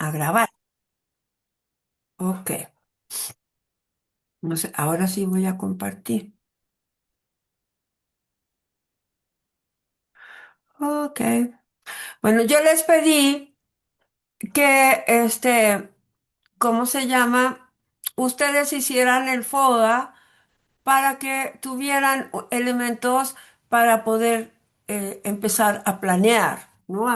A grabar. Ok. No sé, ahora sí voy a compartir. Ok. Bueno, yo les pedí que, ¿cómo se llama? Ustedes hicieran el FODA para que tuvieran elementos para poder empezar a planear, ¿no?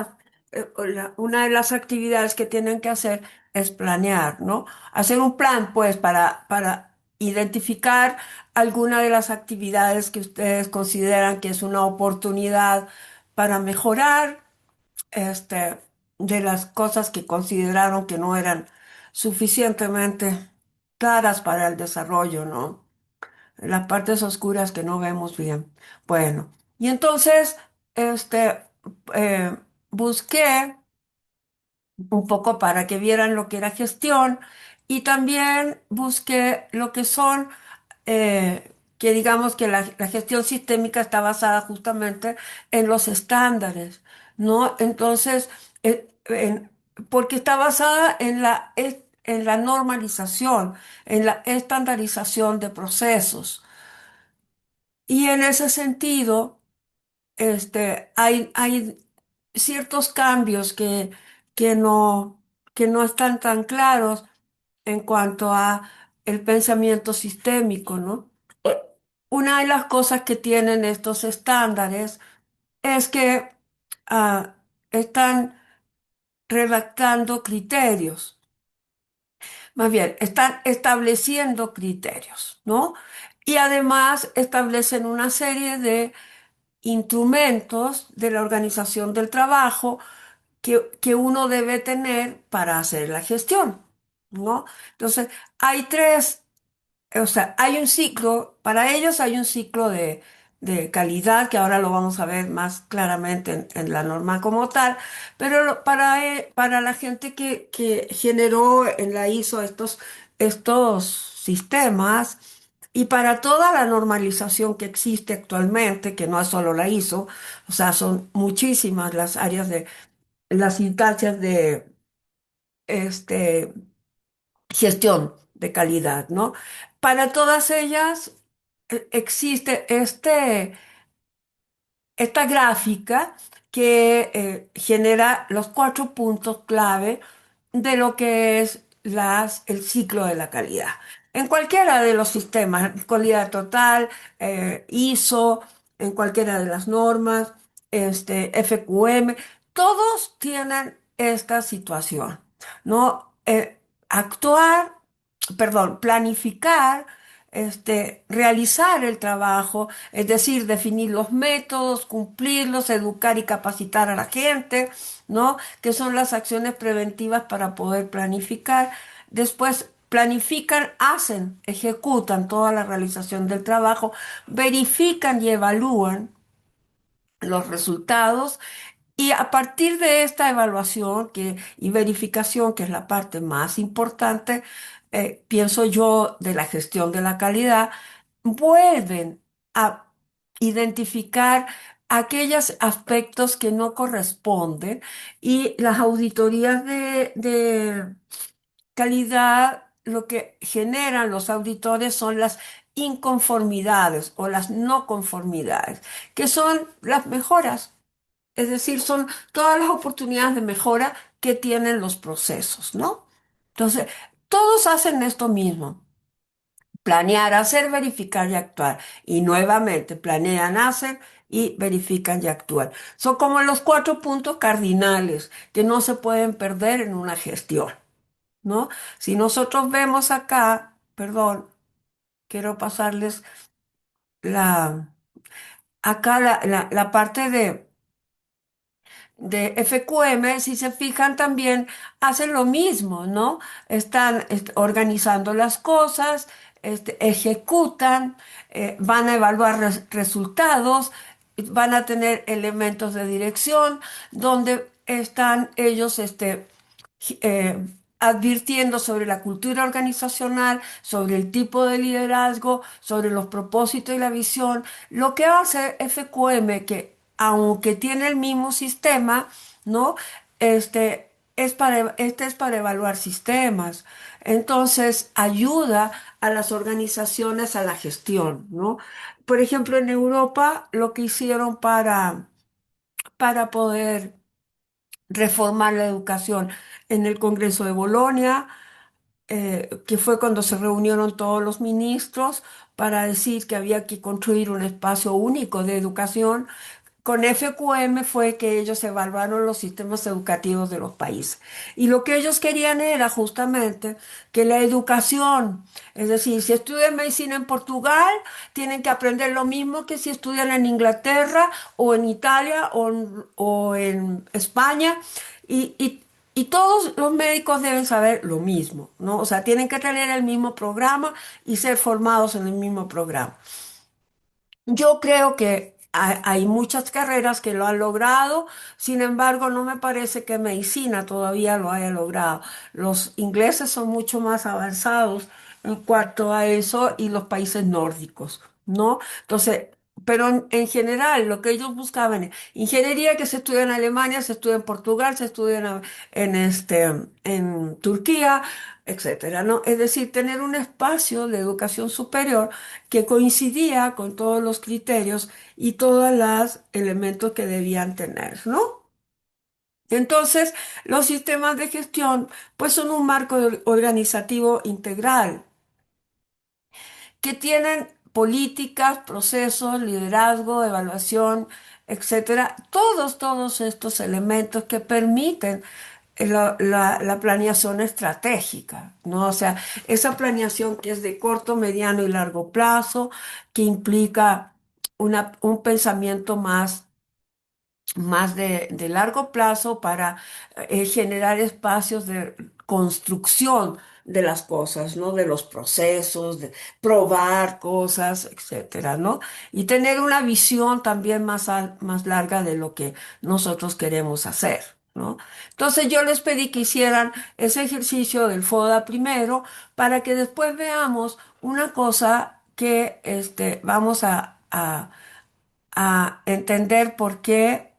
Una de las actividades que tienen que hacer es planear, ¿no? Hacer un plan, pues, para identificar alguna de las actividades que ustedes consideran que es una oportunidad para mejorar, este, de las cosas que consideraron que no eran suficientemente claras para el desarrollo, ¿no? Las partes oscuras que no vemos bien. Bueno, y entonces, este, eh, busqué un poco para que vieran lo que era gestión y también busqué lo que son, que digamos que la gestión sistémica está basada justamente en los estándares, ¿no? Entonces, porque está basada en la normalización, en la estandarización de procesos. Y en ese sentido, hay ciertos cambios que no están tan claros en cuanto a el pensamiento sistémico, ¿no? Eh, Una de las cosas que tienen estos estándares es que ah, están redactando criterios, más bien, están estableciendo criterios, ¿no? Y además establecen una serie de instrumentos de la organización del trabajo que uno debe tener para hacer la gestión, ¿no? Entonces, hay tres, o sea, hay un ciclo, para ellos hay un ciclo de calidad, que ahora lo vamos a ver más claramente en la norma como tal, pero para la gente que generó en la ISO estos sistemas, y para toda la normalización que existe actualmente, que no es solo la ISO, o sea, son muchísimas las áreas de las instancias de este, gestión de calidad, ¿no? Para todas ellas existe esta gráfica que genera los cuatro puntos clave de lo que es el ciclo de la calidad. En cualquiera de los sistemas, calidad total, ISO, en cualquiera de las normas, FQM, todos tienen esta situación, ¿no? Actuar, perdón, planificar, realizar el trabajo, es decir, definir los métodos, cumplirlos, educar y capacitar a la gente, ¿no? Que son las acciones preventivas para poder planificar. Después planifican, hacen, ejecutan toda la realización del trabajo, verifican y evalúan los resultados y a partir de esta evaluación y verificación, que es la parte más importante, pienso yo, de la gestión de la calidad, vuelven a identificar aquellos aspectos que no corresponden y las auditorías de calidad, lo que generan los auditores son las inconformidades o las no conformidades, que son las mejoras. Es decir, son todas las oportunidades de mejora que tienen los procesos, ¿no? Entonces, todos hacen esto mismo: planear, hacer, verificar y actuar. Y nuevamente, planean, hacen y verifican y actúan. Son como los cuatro puntos cardinales que no se pueden perder en una gestión, ¿no? Si nosotros vemos acá, perdón, quiero pasarles la, acá la parte de FQM, si se fijan, también hacen lo mismo, ¿no? Están organizando las cosas, ejecutan, van a evaluar resultados, van a tener elementos de dirección donde están ellos advirtiendo sobre la cultura organizacional, sobre el tipo de liderazgo, sobre los propósitos y la visión. Lo que hace FQM, que aunque tiene el mismo sistema, ¿no? este es para evaluar sistemas. Entonces, ayuda a las organizaciones a la gestión, ¿no? Por ejemplo, en Europa, lo que hicieron para poder reformar la educación en el Congreso de Bolonia, que fue cuando se reunieron todos los ministros para decir que había que construir un espacio único de educación. Con FQM fue que ellos evaluaron los sistemas educativos de los países. Y lo que ellos querían era justamente que la educación, es decir, si estudian medicina en Portugal, tienen que aprender lo mismo que si estudian en Inglaterra o en Italia o en España. Y todos los médicos deben saber lo mismo, ¿no? O sea, tienen que tener el mismo programa y ser formados en el mismo programa. Yo creo que hay muchas carreras que lo han logrado, sin embargo, no me parece que medicina todavía lo haya logrado. Los ingleses son mucho más avanzados en cuanto a eso y los países nórdicos, ¿no? Entonces, pero en general lo que ellos buscaban es ingeniería que se estudia en Alemania, se estudia en Portugal, se estudia en Turquía, etcétera, ¿no? Es decir, tener un espacio de educación superior que coincidía con todos los criterios y todos los elementos que debían tener, ¿no? Entonces, los sistemas de gestión, pues son un marco organizativo integral que tienen políticas, procesos, liderazgo, evaluación, etcétera, todos estos elementos que permiten la planeación estratégica, ¿no? O sea, esa planeación que es de corto, mediano y largo plazo, que implica un pensamiento más de largo plazo para generar espacios de construcción de las cosas, ¿no? De los procesos, de probar cosas, etcétera, ¿no? Y tener una visión también más larga de lo que nosotros queremos hacer, ¿no? Entonces yo les pedí que hicieran ese ejercicio del FODA primero para que después veamos una cosa que vamos a entender por qué.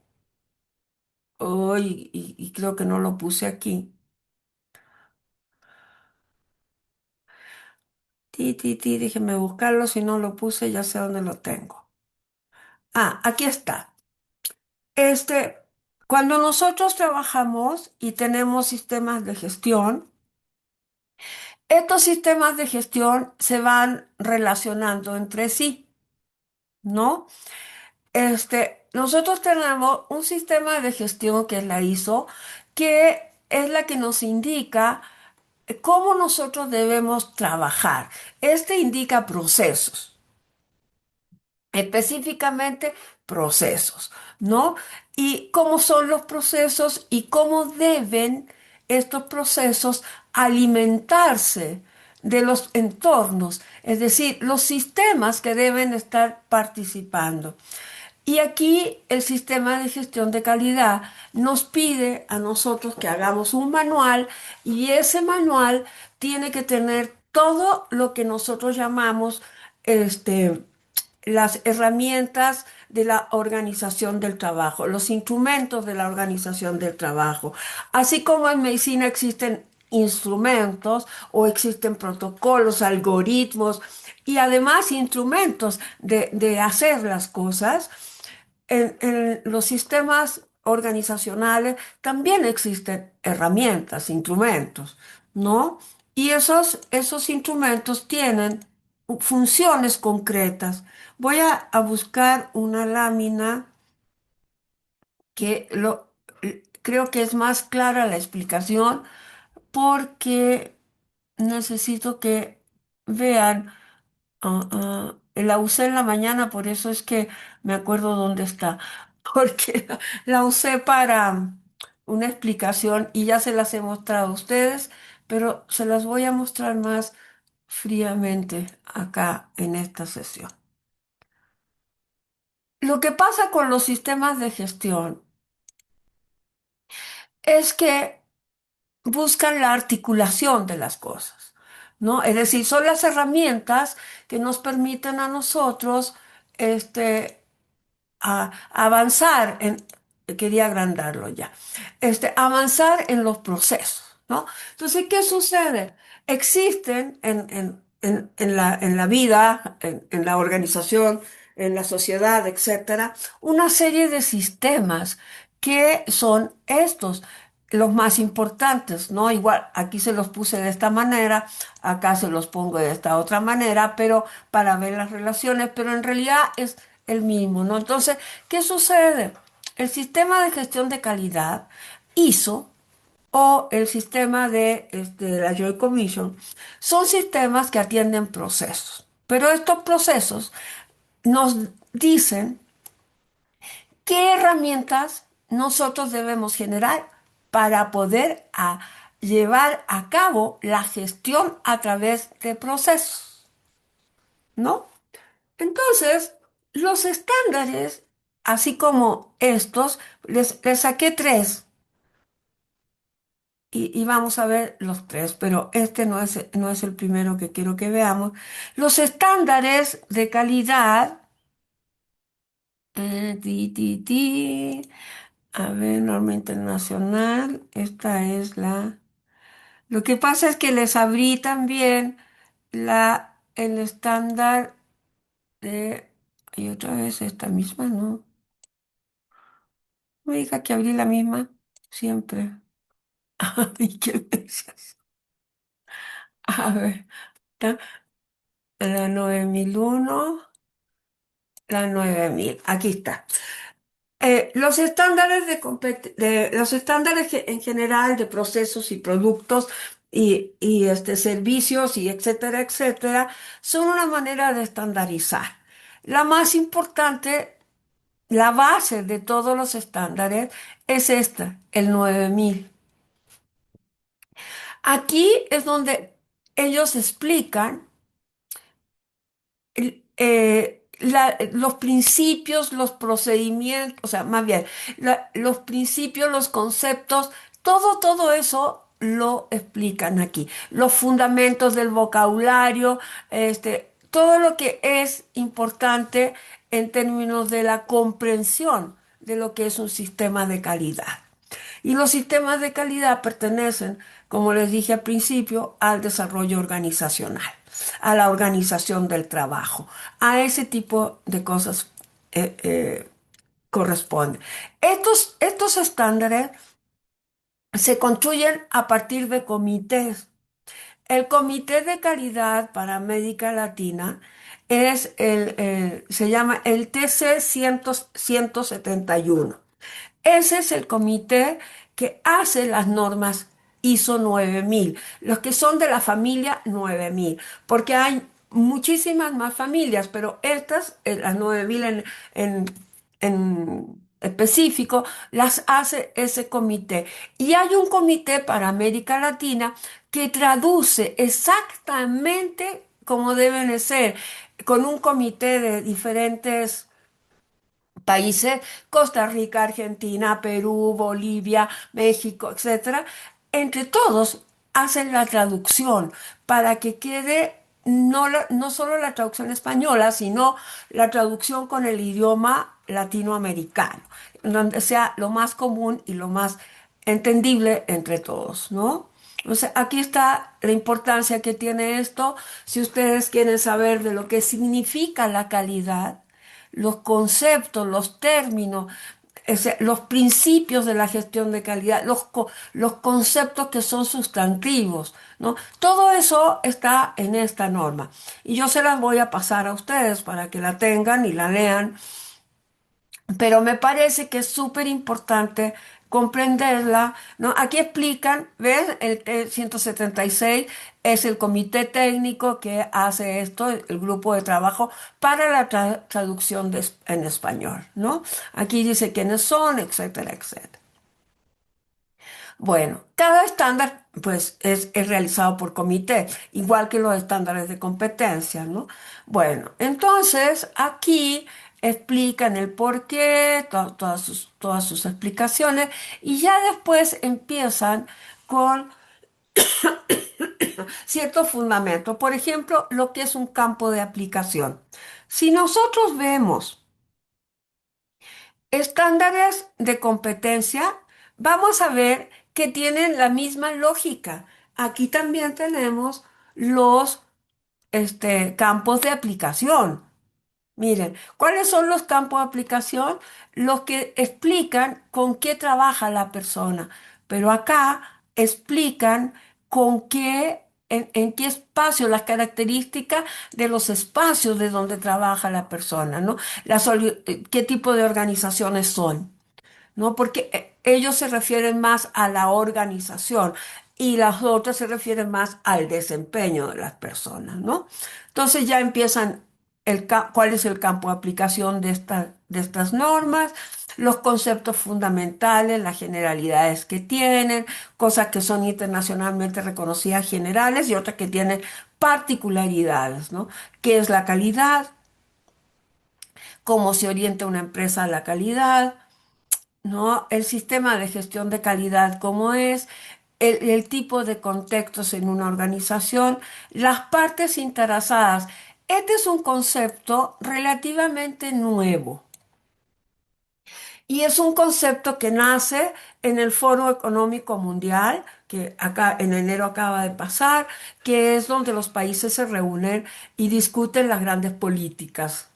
Y creo que no lo puse aquí. Déjeme buscarlo, si no lo puse, ya sé dónde lo tengo. Ah, aquí está. Este, Cuando nosotros trabajamos y tenemos sistemas de gestión, estos sistemas de gestión se van relacionando entre sí, ¿no? Nosotros tenemos un sistema de gestión que es la ISO, que es la que nos indica cómo nosotros debemos trabajar. Este indica procesos, específicamente procesos, ¿no? Y cómo son los procesos y cómo deben estos procesos alimentarse de los entornos, es decir, los sistemas que deben estar participando. Y aquí el sistema de gestión de calidad nos pide a nosotros que hagamos un manual y ese manual tiene que tener todo lo que nosotros llamamos este, las herramientas de la organización del trabajo, los instrumentos de la organización del trabajo. Así como en medicina existen instrumentos o existen protocolos, algoritmos y además instrumentos de hacer las cosas, en los sistemas organizacionales también existen herramientas, instrumentos, ¿no? Y esos instrumentos tienen funciones concretas. Voy a buscar una lámina que creo que es más clara la explicación porque necesito que vean. La usé en la mañana, por eso es que me acuerdo dónde está, porque la usé para una explicación y ya se las he mostrado a ustedes, pero se las voy a mostrar más fríamente acá en esta sesión. Lo que pasa con los sistemas de gestión es que buscan la articulación de las cosas, ¿no? Es decir, son las herramientas que nos permiten a nosotros, a avanzar quería agrandarlo ya. Avanzar en los procesos, ¿no? Entonces, ¿qué sucede? Existen en la vida, en la organización, en la sociedad, etcétera, una serie de sistemas que son estos, los más importantes, ¿no? Igual, aquí se los puse de esta manera, acá se los pongo de esta otra manera, pero para ver las relaciones, pero en realidad es el mismo, ¿no? Entonces, ¿qué sucede? El sistema de gestión de calidad, ISO, o el sistema de la Joint Commission, son sistemas que atienden procesos. Pero estos procesos nos dicen qué herramientas nosotros debemos generar para poder llevar a cabo la gestión a través de procesos, ¿no? Entonces, los estándares, así como estos, les saqué tres y vamos a ver los tres, pero este no es el primero que quiero que veamos. Los estándares de calidad, a ver, norma internacional, esta es la... Lo que pasa es que les abrí también el estándar de... Y otra vez esta misma, ¿no? Me diga que abrí la misma siempre. Ay, qué veces. A ver, está la 9001, la 9000. Aquí está. Los estándares en general de procesos y productos y servicios y etcétera, etcétera, son una manera de estandarizar. La más importante, la base de todos los estándares es esta, el 9000. Aquí es donde ellos explican los principios, los procedimientos, o sea, más bien, los principios, los conceptos, todo eso lo explican aquí. Los fundamentos del vocabulario, todo lo que es importante en términos de la comprensión de lo que es un sistema de calidad. Y los sistemas de calidad pertenecen, como les dije al principio, al desarrollo organizacional, a la organización del trabajo, a ese tipo de cosas corresponde. Estos estándares se construyen a partir de comités. El Comité de Calidad para América Latina se llama el TC 171. Ese es el comité que hace las normas ISO 9000, los que son de la familia 9000, porque hay muchísimas más familias, pero estas, las 9000 en específico, las hace ese comité. Y hay un comité para América Latina que traduce exactamente como deben de ser, con un comité de diferentes países, Costa Rica, Argentina, Perú, Bolivia, México, etcétera, entre todos hacen la traducción para que quede no solo la traducción española, sino la traducción con el idioma latinoamericano, donde sea lo más común y lo más entendible entre todos, ¿no? O sea, aquí está la importancia que tiene esto. Si ustedes quieren saber de lo que significa la calidad, los conceptos, los términos, los principios de la gestión de calidad, los conceptos que son sustantivos, ¿no? Todo eso está en esta norma. Y yo se las voy a pasar a ustedes para que la tengan y la lean, pero me parece que es súper importante comprenderla, ¿no? Aquí explican, ¿ves? El T-176 es el comité técnico que hace esto, el grupo de trabajo para la traducción en español, ¿no? Aquí dice quiénes son, etcétera, etcétera. Bueno, cada estándar pues es realizado por comité, igual que los estándares de competencia, ¿no? Bueno, entonces aquí explican el porqué, todas sus explicaciones y ya después empiezan con ciertos fundamentos. Por ejemplo, lo que es un campo de aplicación. Si nosotros vemos Estándares de competencia, vamos a ver que tienen la misma lógica. Aquí también tenemos los campos de aplicación. Miren, ¿cuáles son los campos de aplicación? Los que explican con qué trabaja la persona, pero acá explican con qué, en qué espacio, las características de los espacios de donde trabaja la persona, ¿no? Qué tipo de organizaciones son. ¿No? Porque ellos se refieren más a la organización y las otras se refieren más al desempeño de las personas, ¿no? Entonces ya empiezan cuál es el campo de aplicación de estas normas, los conceptos fundamentales, las generalidades que tienen, cosas que son internacionalmente reconocidas generales y otras que tienen particularidades, ¿no? ¿Qué es la calidad? ¿Cómo se orienta una empresa a la calidad? ¿No? El sistema de gestión de calidad como es, el tipo de contextos en una organización, las partes interesadas. Este es un concepto relativamente nuevo. Y es un concepto que nace en el Foro Económico Mundial, que acá en enero acaba de pasar, que es donde los países se reúnen y discuten las grandes políticas,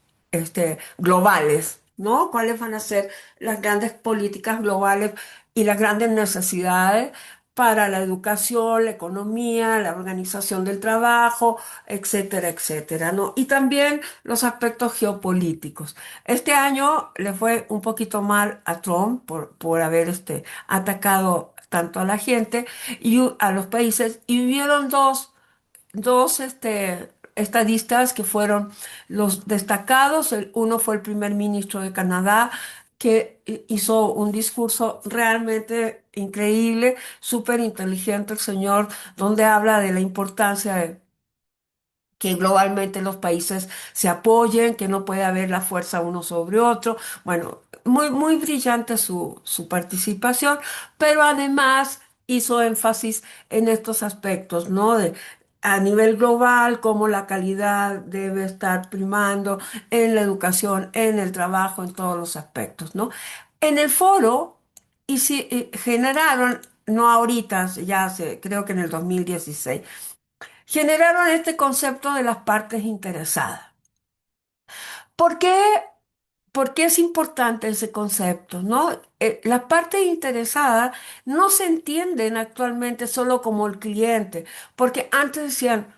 globales, ¿no? ¿Cuáles van a ser las grandes políticas globales y las grandes necesidades para la educación, la economía, la organización del trabajo, etcétera, etcétera, ¿no? Y también los aspectos geopolíticos. Este año le fue un poquito mal a Trump por haber atacado tanto a la gente y a los países, y hubieron dos estadistas que fueron los destacados. Uno fue el primer ministro de Canadá, que hizo un discurso realmente increíble, súper inteligente el señor, donde habla de la importancia de que globalmente los países se apoyen, que no puede haber la fuerza uno sobre otro. Bueno, muy brillante su participación, pero además hizo énfasis en estos aspectos, ¿no? A nivel global, cómo la calidad debe estar primando en la educación, en el trabajo, en todos los aspectos, ¿no? En el foro generaron, no ahorita, creo que en el 2016, generaron este concepto de las partes interesadas. ¿Por qué, por qué es importante ese concepto, no? Las partes interesadas no se entienden actualmente solo como el cliente, porque antes decían,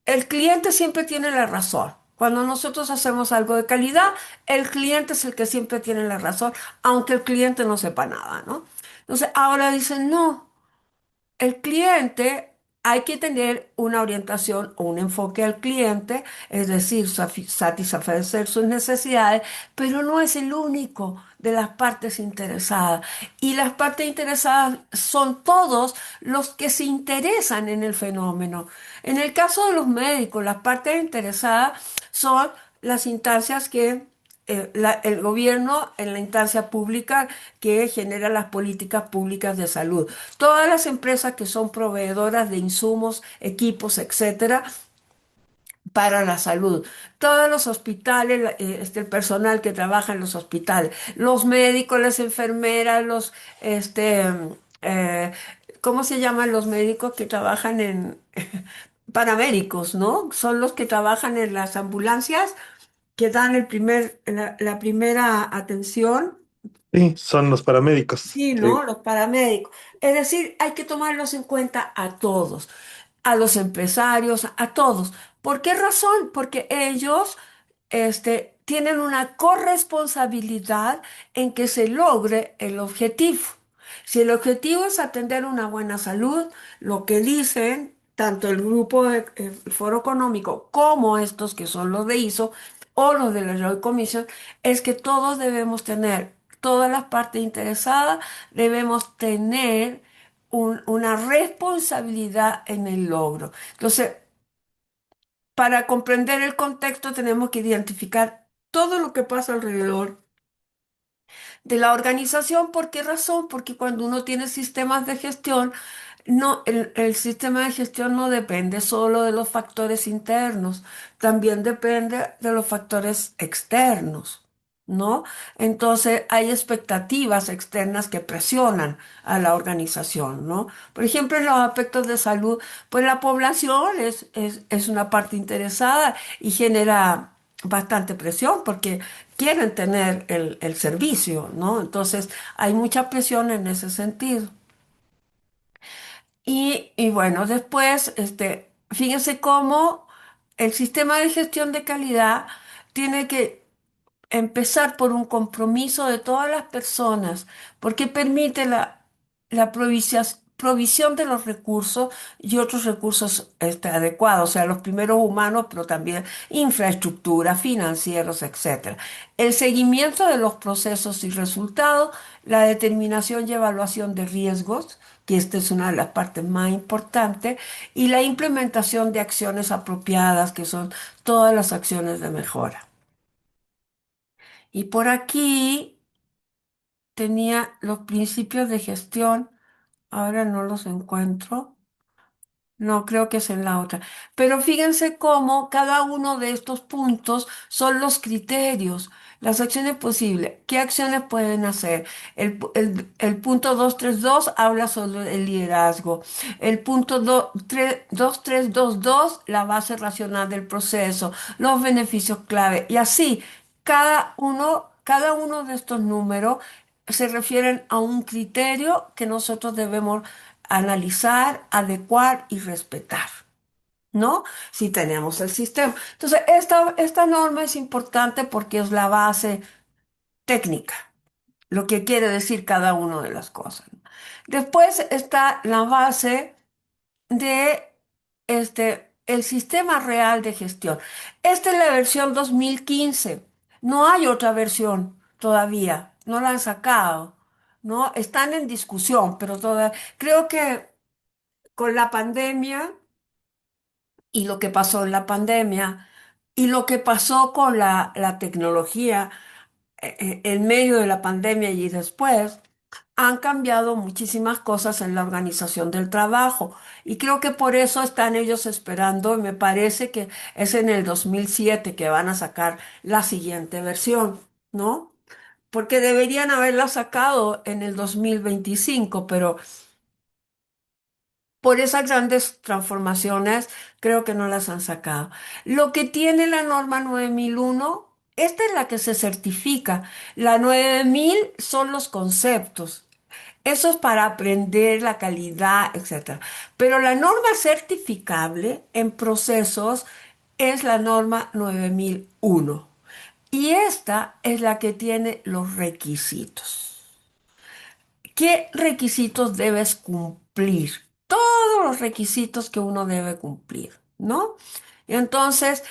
el cliente siempre tiene la razón. Cuando nosotros hacemos algo de calidad, el cliente es el que siempre tiene la razón, aunque el cliente no sepa nada, ¿no? Entonces, ahora dicen, no. El cliente, hay que tener una orientación o un enfoque al cliente, es decir, satisfacer sus necesidades, pero no es el único de las partes interesadas. Y las partes interesadas son todos los que se interesan en el fenómeno. En el caso de los médicos, las partes interesadas son las instancias que el gobierno en la instancia pública que genera las políticas públicas de salud. Todas las empresas que son proveedoras de insumos, equipos, etcétera, para la salud. Todos los hospitales, el personal que trabaja en los hospitales, los médicos, las enfermeras, eh, ¿cómo se llaman los médicos que trabajan en paramédicos, ¿no? Son los que trabajan en las ambulancias que dan la primera atención. Sí, son los paramédicos. Sí, Sí. ¿no? Los paramédicos. Es decir, hay que tomarlos en cuenta a todos, a los empresarios, a todos. ¿Por qué razón? Porque ellos, tienen una corresponsabilidad en que se logre el objetivo. Si el objetivo es atender una buena salud, lo que dicen tanto el Foro Económico como estos que son los de ISO o los de la Royal Commission, es que todos debemos tener, todas las partes interesadas debemos tener una responsabilidad en el logro. Entonces, para comprender el contexto tenemos que identificar todo lo que pasa alrededor de la organización. ¿Por qué razón? Porque cuando uno tiene sistemas de gestión, no, el sistema de gestión no depende solo de los factores internos, también depende de los factores externos. ¿no? Entonces hay expectativas externas que presionan a la organización, ¿no? Por ejemplo, en los aspectos de salud, pues la población es una parte interesada y genera bastante presión porque quieren tener el servicio, ¿no? Entonces hay mucha presión en ese sentido. Y bueno, después, fíjense cómo el sistema de gestión de calidad tiene que empezar por un compromiso de todas las personas, porque permite la provisión de los recursos y otros recursos adecuados, o sea, los primeros humanos, pero también infraestructura, financieros, etcétera. El seguimiento de los procesos y resultados, la determinación y evaluación de riesgos, que esta es una de las partes más importantes, y la implementación de acciones apropiadas, que son todas las acciones de mejora. Y por aquí tenía los principios de gestión, ahora no los encuentro. No, creo que es en la otra. Pero fíjense cómo cada uno de estos puntos son los criterios, las acciones posibles. ¿Qué acciones pueden hacer? El punto 232 habla sobre el liderazgo. El punto 2322, la base racional del proceso, los beneficios clave. Y así, cada uno de estos números se refieren a un criterio que nosotros debemos analizar, adecuar y respetar, ¿no? Si tenemos el sistema. Entonces, esta norma es importante porque es la base técnica, lo que quiere decir cada una de las cosas. Después está la base de el sistema real de gestión. Esta es la versión 2015. No hay otra versión todavía. No la han sacado. ¿No? Están en discusión, pero todavía creo que con la pandemia y lo que pasó en la pandemia y lo que pasó con la tecnología en medio de la pandemia y después, han cambiado muchísimas cosas en la organización del trabajo. Y creo que por eso están ellos esperando, y me parece que es en el 2007 que van a sacar la siguiente versión, ¿no? Porque deberían haberla sacado en el 2025, pero por esas grandes transformaciones, creo que no las han sacado. Lo que tiene la norma 9001, esta es la que se certifica. La 9000 son los conceptos. Eso es para aprender la calidad, etcétera. Pero la norma certificable en procesos es la norma 9001. Y esta es la que tiene los requisitos. ¿Qué requisitos debes cumplir? Todos los requisitos que uno debe cumplir, ¿no? Y entonces,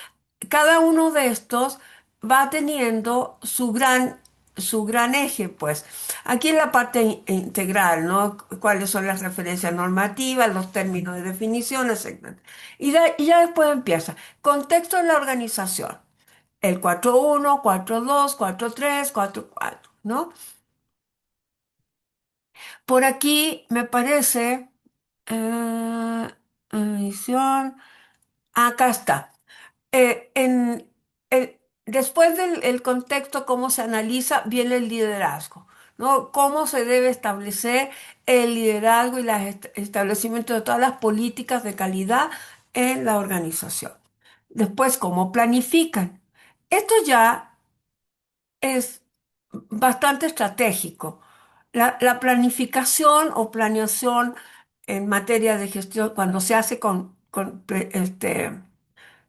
cada uno de estos va teniendo su gran eje, pues. Aquí en la parte integral, ¿no? ¿Cuáles son las referencias normativas, los términos de definiciones, etcétera? Y ya después empieza. Contexto de la organización. El 4.1, 4.2, 4.3, 4.4, ¿no? Por aquí me parece, eh, edición, acá está. Después del el contexto, cómo se analiza, viene el liderazgo, ¿no? Cómo se debe establecer el liderazgo y el establecimiento de todas las políticas de calidad en la organización. Después, cómo planifican. Esto ya es bastante estratégico. La planificación o planeación en materia de gestión, cuando se hace con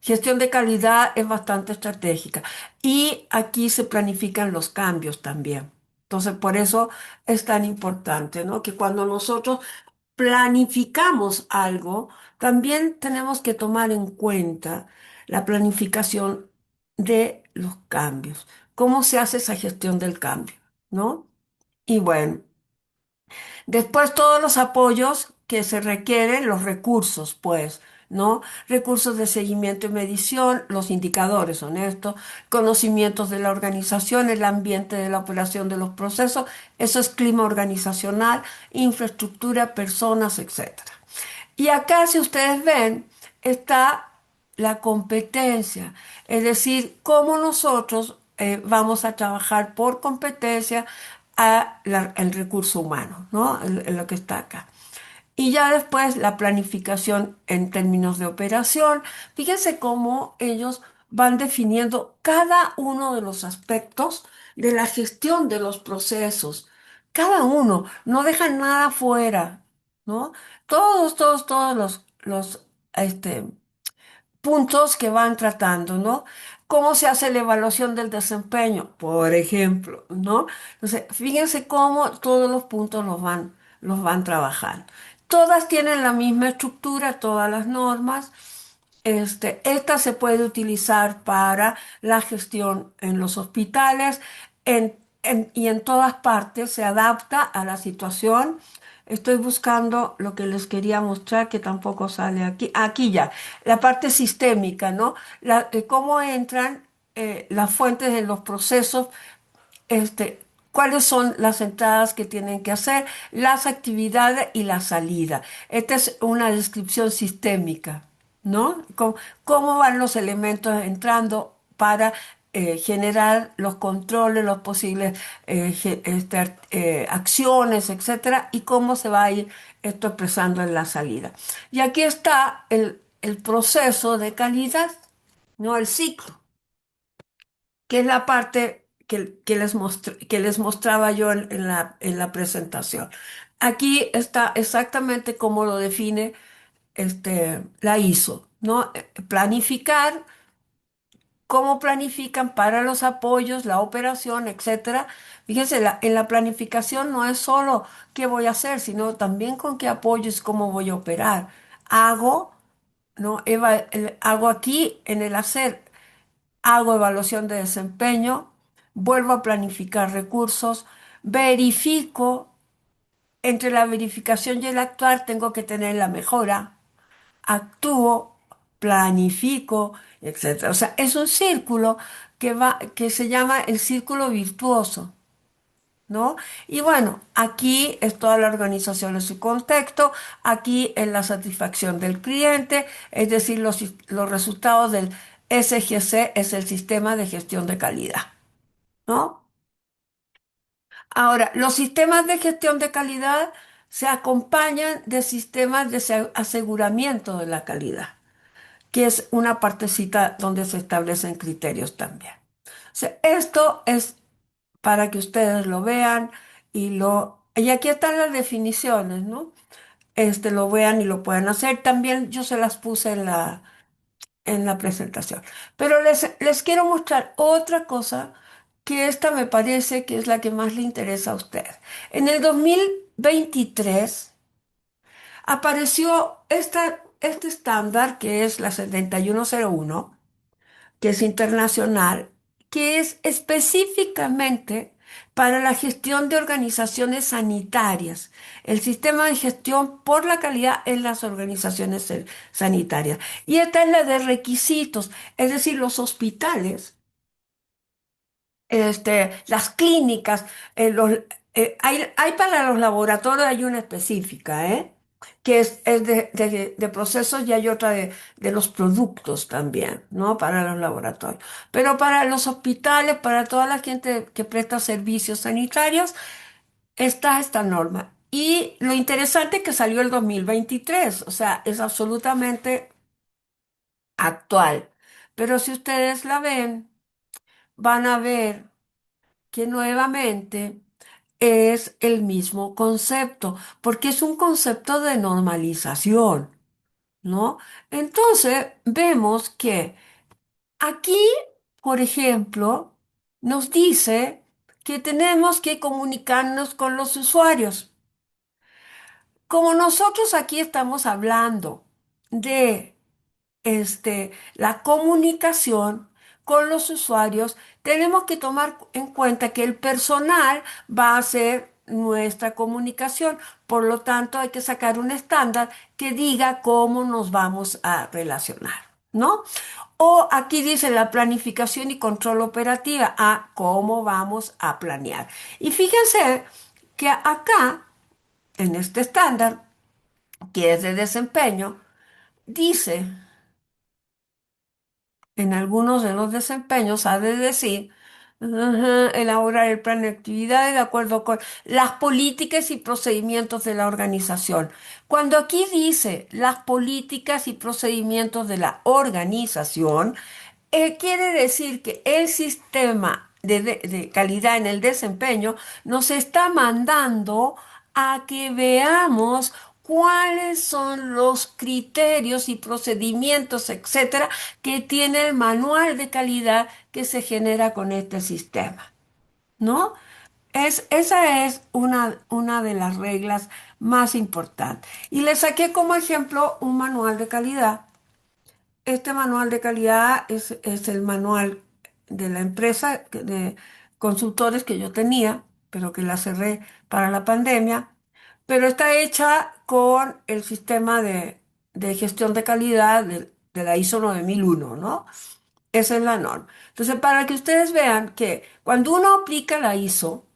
gestión de calidad, es bastante estratégica. Y aquí se planifican los cambios también. Entonces, por eso es tan importante, ¿no? Que cuando nosotros planificamos algo, también tenemos que tomar en cuenta la planificación de los cambios. ¿Cómo se hace esa gestión del cambio? ¿No? Y bueno, después todos los apoyos que se requieren, los recursos, pues, ¿no? Recursos de seguimiento y medición, los indicadores son estos, conocimientos de la organización, el ambiente de la operación de los procesos, eso es clima organizacional, infraestructura, personas, etcétera. Y acá, si ustedes ven, está la competencia, es decir, cómo nosotros vamos a trabajar por competencia el recurso humano, ¿no? Lo que está acá. Y ya después la planificación en términos de operación. Fíjense cómo ellos van definiendo cada uno de los aspectos de la gestión de los procesos. Cada uno, no dejan nada fuera, ¿no? Todos este, puntos que van tratando, ¿no? ¿Cómo se hace la evaluación del desempeño? Por ejemplo, ¿no? Entonces, fíjense cómo todos los puntos los van trabajando. Todas tienen la misma estructura, todas las normas. Esta se puede utilizar para la gestión en los hospitales y en todas partes se adapta a la situación. Estoy buscando lo que les quería mostrar, que tampoco sale aquí. Aquí ya, la parte sistémica, ¿no? Cómo entran las fuentes de los procesos, cuáles son las entradas que tienen que hacer, las actividades y la salida. Esta es una descripción sistémica, ¿no? Cómo van los elementos entrando para generar los controles, los posibles acciones, etcétera, y cómo se va a ir esto expresando en la salida. Y aquí está el proceso de calidad, ¿no? El ciclo, que es la parte que les mostraba yo en la presentación. Aquí está exactamente cómo lo define la ISO, ¿no? Planificar, cómo planifican para los apoyos, la operación, etcétera. Fíjense, en la planificación no es solo qué voy a hacer, sino también con qué apoyos, cómo voy a operar. Hago, ¿no? Hago aquí en el hacer. Hago evaluación de desempeño, vuelvo a planificar recursos, verifico, entre la verificación y el actuar tengo que tener la mejora, actúo, planifico, etcétera. O sea, es un círculo que se llama el círculo virtuoso, ¿no? Y bueno, aquí es toda la organización en su contexto, aquí es la satisfacción del cliente, es decir, los resultados del SGC es el sistema de gestión de calidad, ¿no? Ahora, los sistemas de gestión de calidad se acompañan de sistemas de aseguramiento de la calidad, que es una partecita donde se establecen criterios también. O sea, esto es para que ustedes lo vean y aquí están las definiciones, ¿no? Lo vean y lo puedan hacer. También yo se las puse en la presentación. Pero les quiero mostrar otra cosa que esta me parece que es la que más le interesa a ustedes. En el 2023 apareció este estándar que es la 7101, que es internacional, que es específicamente para la gestión de organizaciones sanitarias, el sistema de gestión por la calidad en las organizaciones sanitarias. Y esta es la de requisitos, es decir, los hospitales, las clínicas, hay para los laboratorios, hay una específica, ¿eh? Que es de procesos y hay otra de los productos también, ¿no? Para los laboratorios. Pero para los hospitales, para toda la gente que presta servicios sanitarios, está esta norma. Y lo interesante es que salió el 2023, o sea, es absolutamente actual. Pero si ustedes la ven, van a ver que nuevamente es el mismo concepto, porque es un concepto de normalización, ¿no? Entonces, vemos que aquí, por ejemplo, nos dice que tenemos que comunicarnos con los usuarios. Como nosotros aquí estamos hablando de la comunicación con los usuarios, tenemos que tomar en cuenta que el personal va a hacer nuestra comunicación. Por lo tanto, hay que sacar un estándar que diga cómo nos vamos a relacionar, ¿no? O aquí dice la planificación y control operativa, a cómo vamos a planear. Y fíjense que acá, en este estándar, que es de desempeño, dice en algunos de los desempeños ha de decir, Ajá, elaborar el plan de actividades de acuerdo con las políticas y procedimientos de la organización. Cuando aquí dice las políticas y procedimientos de la organización, quiere decir que el sistema de calidad en el desempeño nos está mandando a que veamos cuáles son los criterios y procedimientos, etcétera, que tiene el manual de calidad que se genera con este sistema, ¿no? Esa es una de las reglas más importantes. Y le saqué como ejemplo un manual de calidad. Este manual de calidad es el manual de la empresa de consultores que yo tenía, pero que la cerré para la pandemia, pero está hecha con el sistema de gestión de calidad de la ISO 9001, ¿no? Esa es la norma. Entonces, para que ustedes vean que cuando uno aplica la ISO,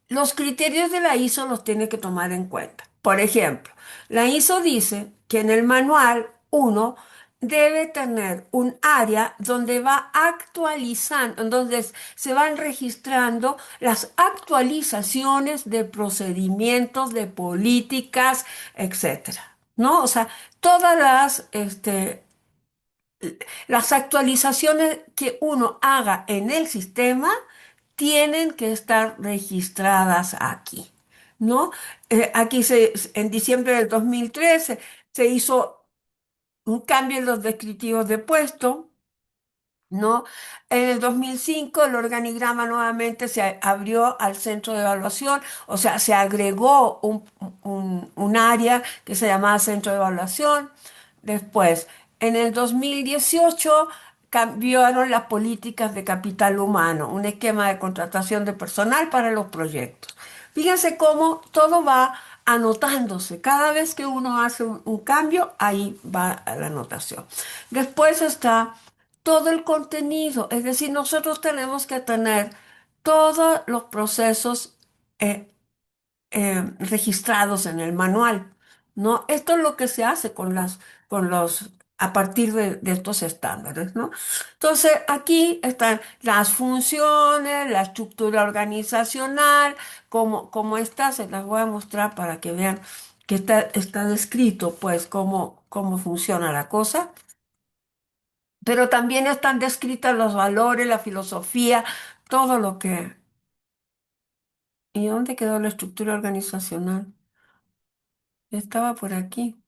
los criterios de la ISO los tiene que tomar en cuenta. Por ejemplo, la ISO dice que en el manual uno debe tener un área donde va actualizando, donde se van registrando las actualizaciones de procedimientos, de políticas, etcétera. ¿No? O sea, todas las actualizaciones que uno haga en el sistema tienen que estar registradas aquí, ¿no? Aquí en diciembre del 2013 se hizo un cambio en los descriptivos de puesto, ¿no? En el 2005 el organigrama nuevamente se abrió al centro de evaluación, o sea, se agregó un área que se llamaba centro de evaluación. Después, en el 2018 cambiaron las políticas de capital humano, un esquema de contratación de personal para los proyectos. Fíjense cómo todo va anotándose. Cada vez que uno hace un cambio, ahí va la anotación. Después está todo el contenido, es decir, nosotros tenemos que tener todos los procesos eh, registrados en el manual, ¿no? Esto es lo que se hace a partir de estos estándares, ¿no? Entonces, aquí están las funciones, la estructura organizacional, cómo está, se las voy a mostrar para que vean que está descrito, pues, cómo funciona la cosa. Pero también están descritas los valores, la filosofía, todo lo que... ¿Y dónde quedó la estructura organizacional? Estaba por aquí.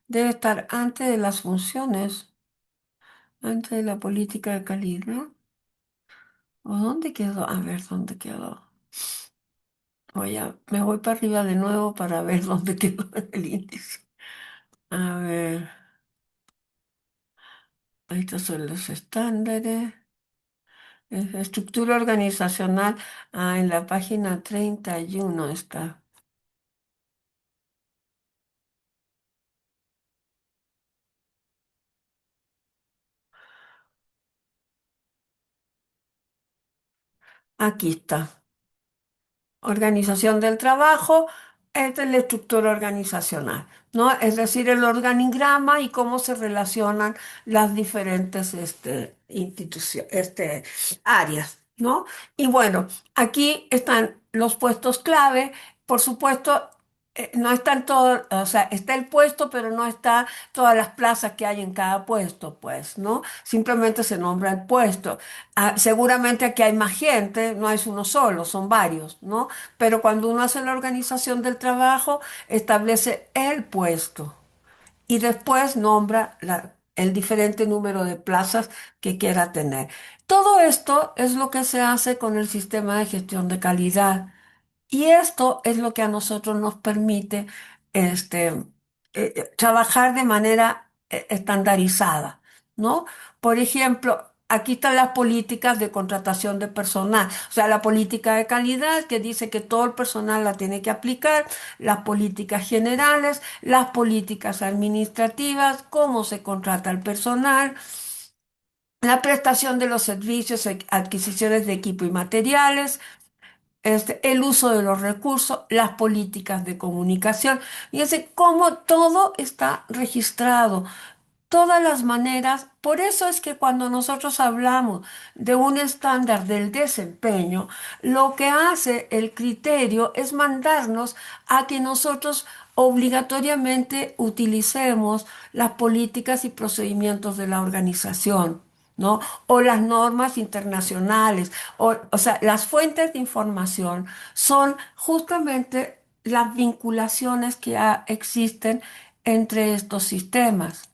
Debe estar antes de las funciones, antes de la política de calidad. ¿O dónde quedó? A ver, ¿dónde quedó? Me voy para arriba de nuevo para ver dónde quedó el índice. A ver, estos son los estándares. Estructura organizacional. Ah, en la página 31 está. Aquí está. Organización del trabajo, esta es la estructura organizacional, ¿no? Es decir, el organigrama y cómo se relacionan las diferentes áreas, ¿no? Y bueno, aquí están los puestos clave. Por supuesto, no están todos, o sea, está el puesto, pero no está todas las plazas que hay en cada puesto, pues, ¿no? Simplemente se nombra el puesto. Ah, seguramente aquí hay más gente, no es uno solo, son varios, ¿no? Pero cuando uno hace la organización del trabajo, establece el puesto y después nombra el diferente número de plazas que quiera tener. Todo esto es lo que se hace con el sistema de gestión de calidad. Y esto es lo que a nosotros nos permite este, trabajar de manera estandarizada, ¿no? Por ejemplo, aquí están las políticas de contratación de personal, o sea, la política de calidad que dice que todo el personal la tiene que aplicar, las políticas generales, las políticas administrativas, cómo se contrata el personal, la prestación de los servicios, adquisiciones de equipo y materiales, el uso de los recursos, las políticas de comunicación. Fíjense cómo todo está registrado. todas las maneras. Por eso es que cuando nosotros hablamos de un estándar del desempeño, lo que hace el criterio es mandarnos a que nosotros obligatoriamente utilicemos las políticas y procedimientos de la organización, ¿no? O las normas internacionales, o sea, las fuentes de información son justamente las vinculaciones que existen entre estos sistemas.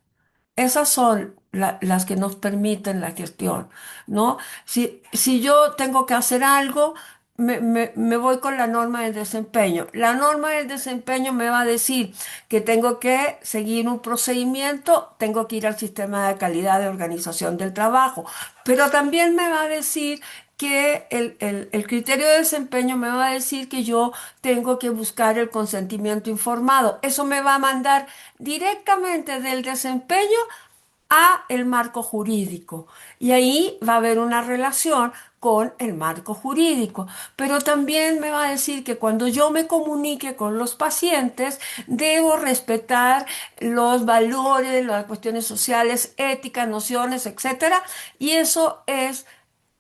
Esas son las que nos permiten la gestión, ¿no? Si yo tengo que hacer algo, me voy con la norma del desempeño. La norma del desempeño me va a decir que tengo que seguir un procedimiento, tengo que ir al sistema de calidad de organización del trabajo, pero también me va a decir que el criterio de desempeño me va a decir que yo tengo que buscar el consentimiento informado. Eso me va a mandar directamente del desempeño a el marco jurídico. Y ahí va a haber una relación con el marco jurídico. Pero también me va a decir que cuando yo me comunique con los pacientes, debo respetar los valores, las cuestiones sociales, éticas, nociones, etcétera. Y eso es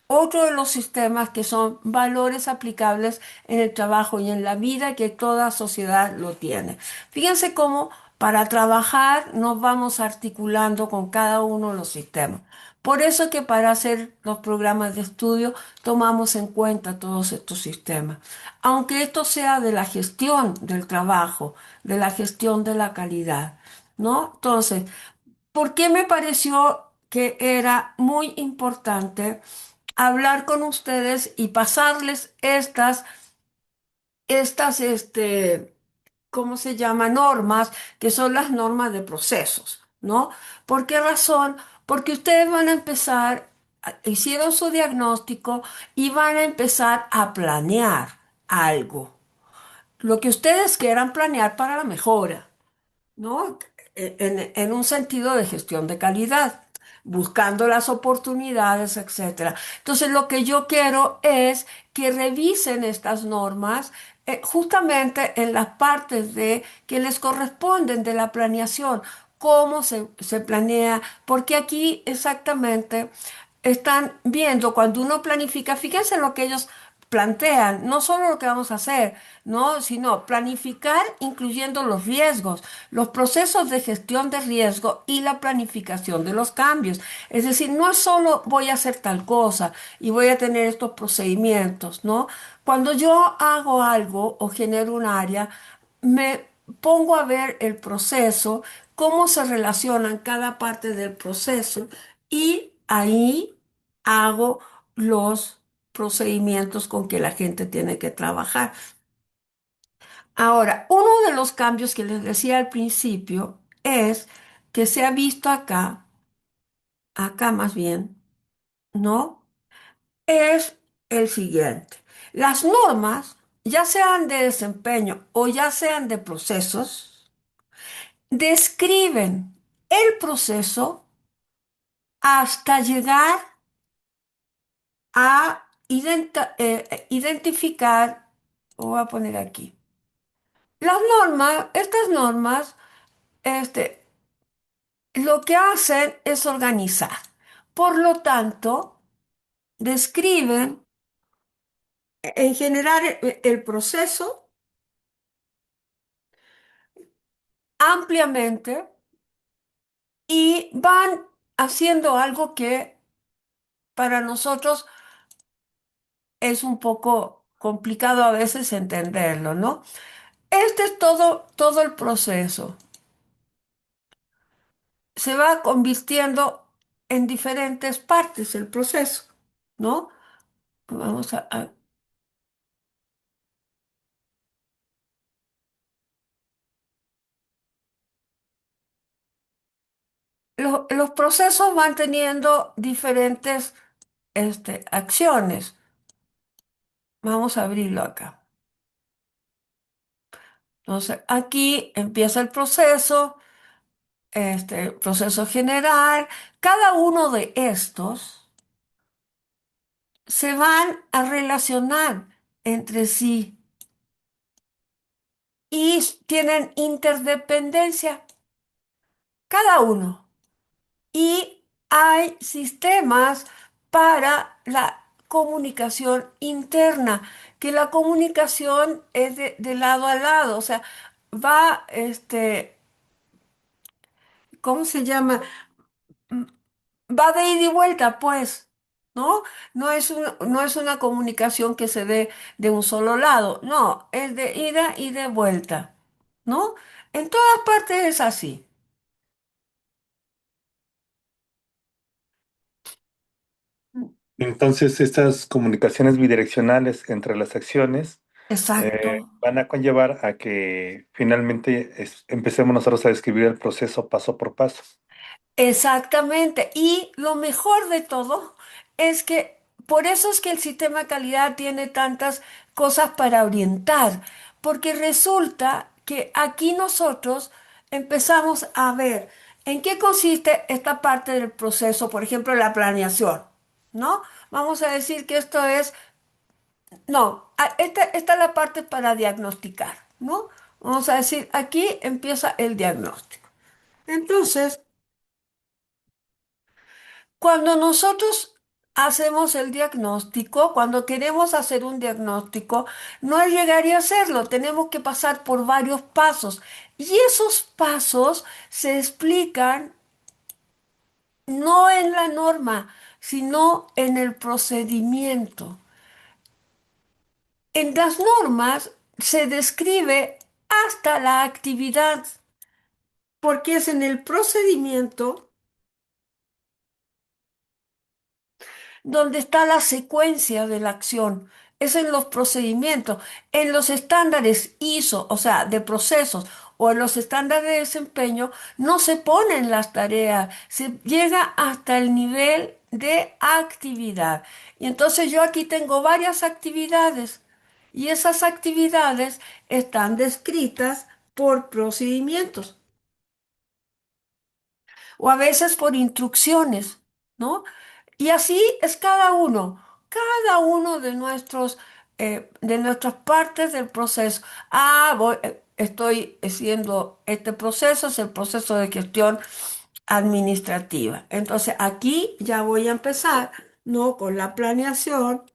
otro de los sistemas que son valores aplicables en el trabajo y en la vida que toda sociedad lo tiene. Fíjense cómo para trabajar nos vamos articulando con cada uno de los sistemas. Por eso que para hacer los programas de estudio tomamos en cuenta todos estos sistemas. Aunque esto sea de la gestión del trabajo, de la gestión de la calidad, ¿no? Entonces, ¿por qué me pareció que era muy importante hablar con ustedes y pasarles estas, ¿cómo se llama? Normas, que son las normas de procesos, ¿no? ¿Por qué razón? Porque ustedes van a empezar, hicieron su diagnóstico y van a empezar a planear algo. Lo que ustedes quieran planear para la mejora, ¿no? En un sentido de gestión de calidad, buscando las oportunidades, etcétera. Entonces, lo que yo quiero es que revisen estas normas justamente en las partes de que les corresponden de la planeación, cómo se planea, porque aquí exactamente están viendo cuando uno planifica, fíjense lo que ellos plantean, no solo lo que vamos a hacer, ¿no? Sino planificar incluyendo los riesgos, los procesos de gestión de riesgo y la planificación de los cambios. Es decir, no es solo voy a hacer tal cosa y voy a tener estos procedimientos, ¿no? Cuando yo hago algo o genero un área, me pongo a ver el proceso, cómo se relacionan cada parte del proceso y ahí hago los procedimientos con que la gente tiene que trabajar. Ahora, uno de los cambios que les decía al principio es que se ha visto acá más bien, ¿no? Es el siguiente. Las normas, ya sean de desempeño o ya sean de procesos, describen el proceso hasta llegar a identificar, voy a poner aquí, las normas, estas normas, este, lo que hacen es organizar. Por lo tanto, describen en general el proceso ampliamente y van haciendo algo que para nosotros es un poco complicado a veces entenderlo, ¿no? Este es todo el proceso. Se va convirtiendo en diferentes partes el proceso, ¿no? Vamos a los procesos van teniendo diferentes acciones. Vamos a abrirlo acá. Entonces, aquí empieza el proceso, proceso general. Cada uno de estos se van a relacionar entre sí y tienen interdependencia, cada uno. y hay sistemas para la comunicación interna, que la comunicación es de lado a lado, o sea, va, ¿cómo se llama? Va de ida y vuelta, pues, ¿no? No es una comunicación que se dé de un solo lado, no, es de ida y de vuelta, ¿no? En todas partes es así. Entonces, estas comunicaciones bidireccionales entre las acciones Exacto. van a conllevar a que finalmente empecemos nosotros a describir el proceso paso por paso. Exactamente. Y lo mejor de todo es que por eso es que el sistema de calidad tiene tantas cosas para orientar, porque resulta que aquí nosotros empezamos a ver en qué consiste esta parte del proceso, por ejemplo, la planeación, ¿no? Vamos a decir que esto es, no, esta es la parte para diagnosticar, ¿no? Vamos a decir, aquí empieza el diagnóstico. Entonces, cuando nosotros hacemos el diagnóstico, cuando queremos hacer un diagnóstico, no es llegar y hacerlo, tenemos que pasar por varios pasos. Y esos pasos se explican no en la norma, sino en el procedimiento. En las normas se describe hasta la actividad, porque es en el procedimiento donde está la secuencia de la acción. Es en los procedimientos, en los estándares ISO, o sea, de procesos, o en los estándares de desempeño, no se ponen las tareas, se llega hasta el nivel de actividad. Y entonces yo aquí tengo varias actividades y esas actividades están descritas por procedimientos o a veces por instrucciones, ¿no? Y así es cada uno de nuestras partes del proceso. Estoy haciendo este proceso, es el proceso de gestión administrativa. Entonces aquí ya voy a empezar, ¿no? Con la planeación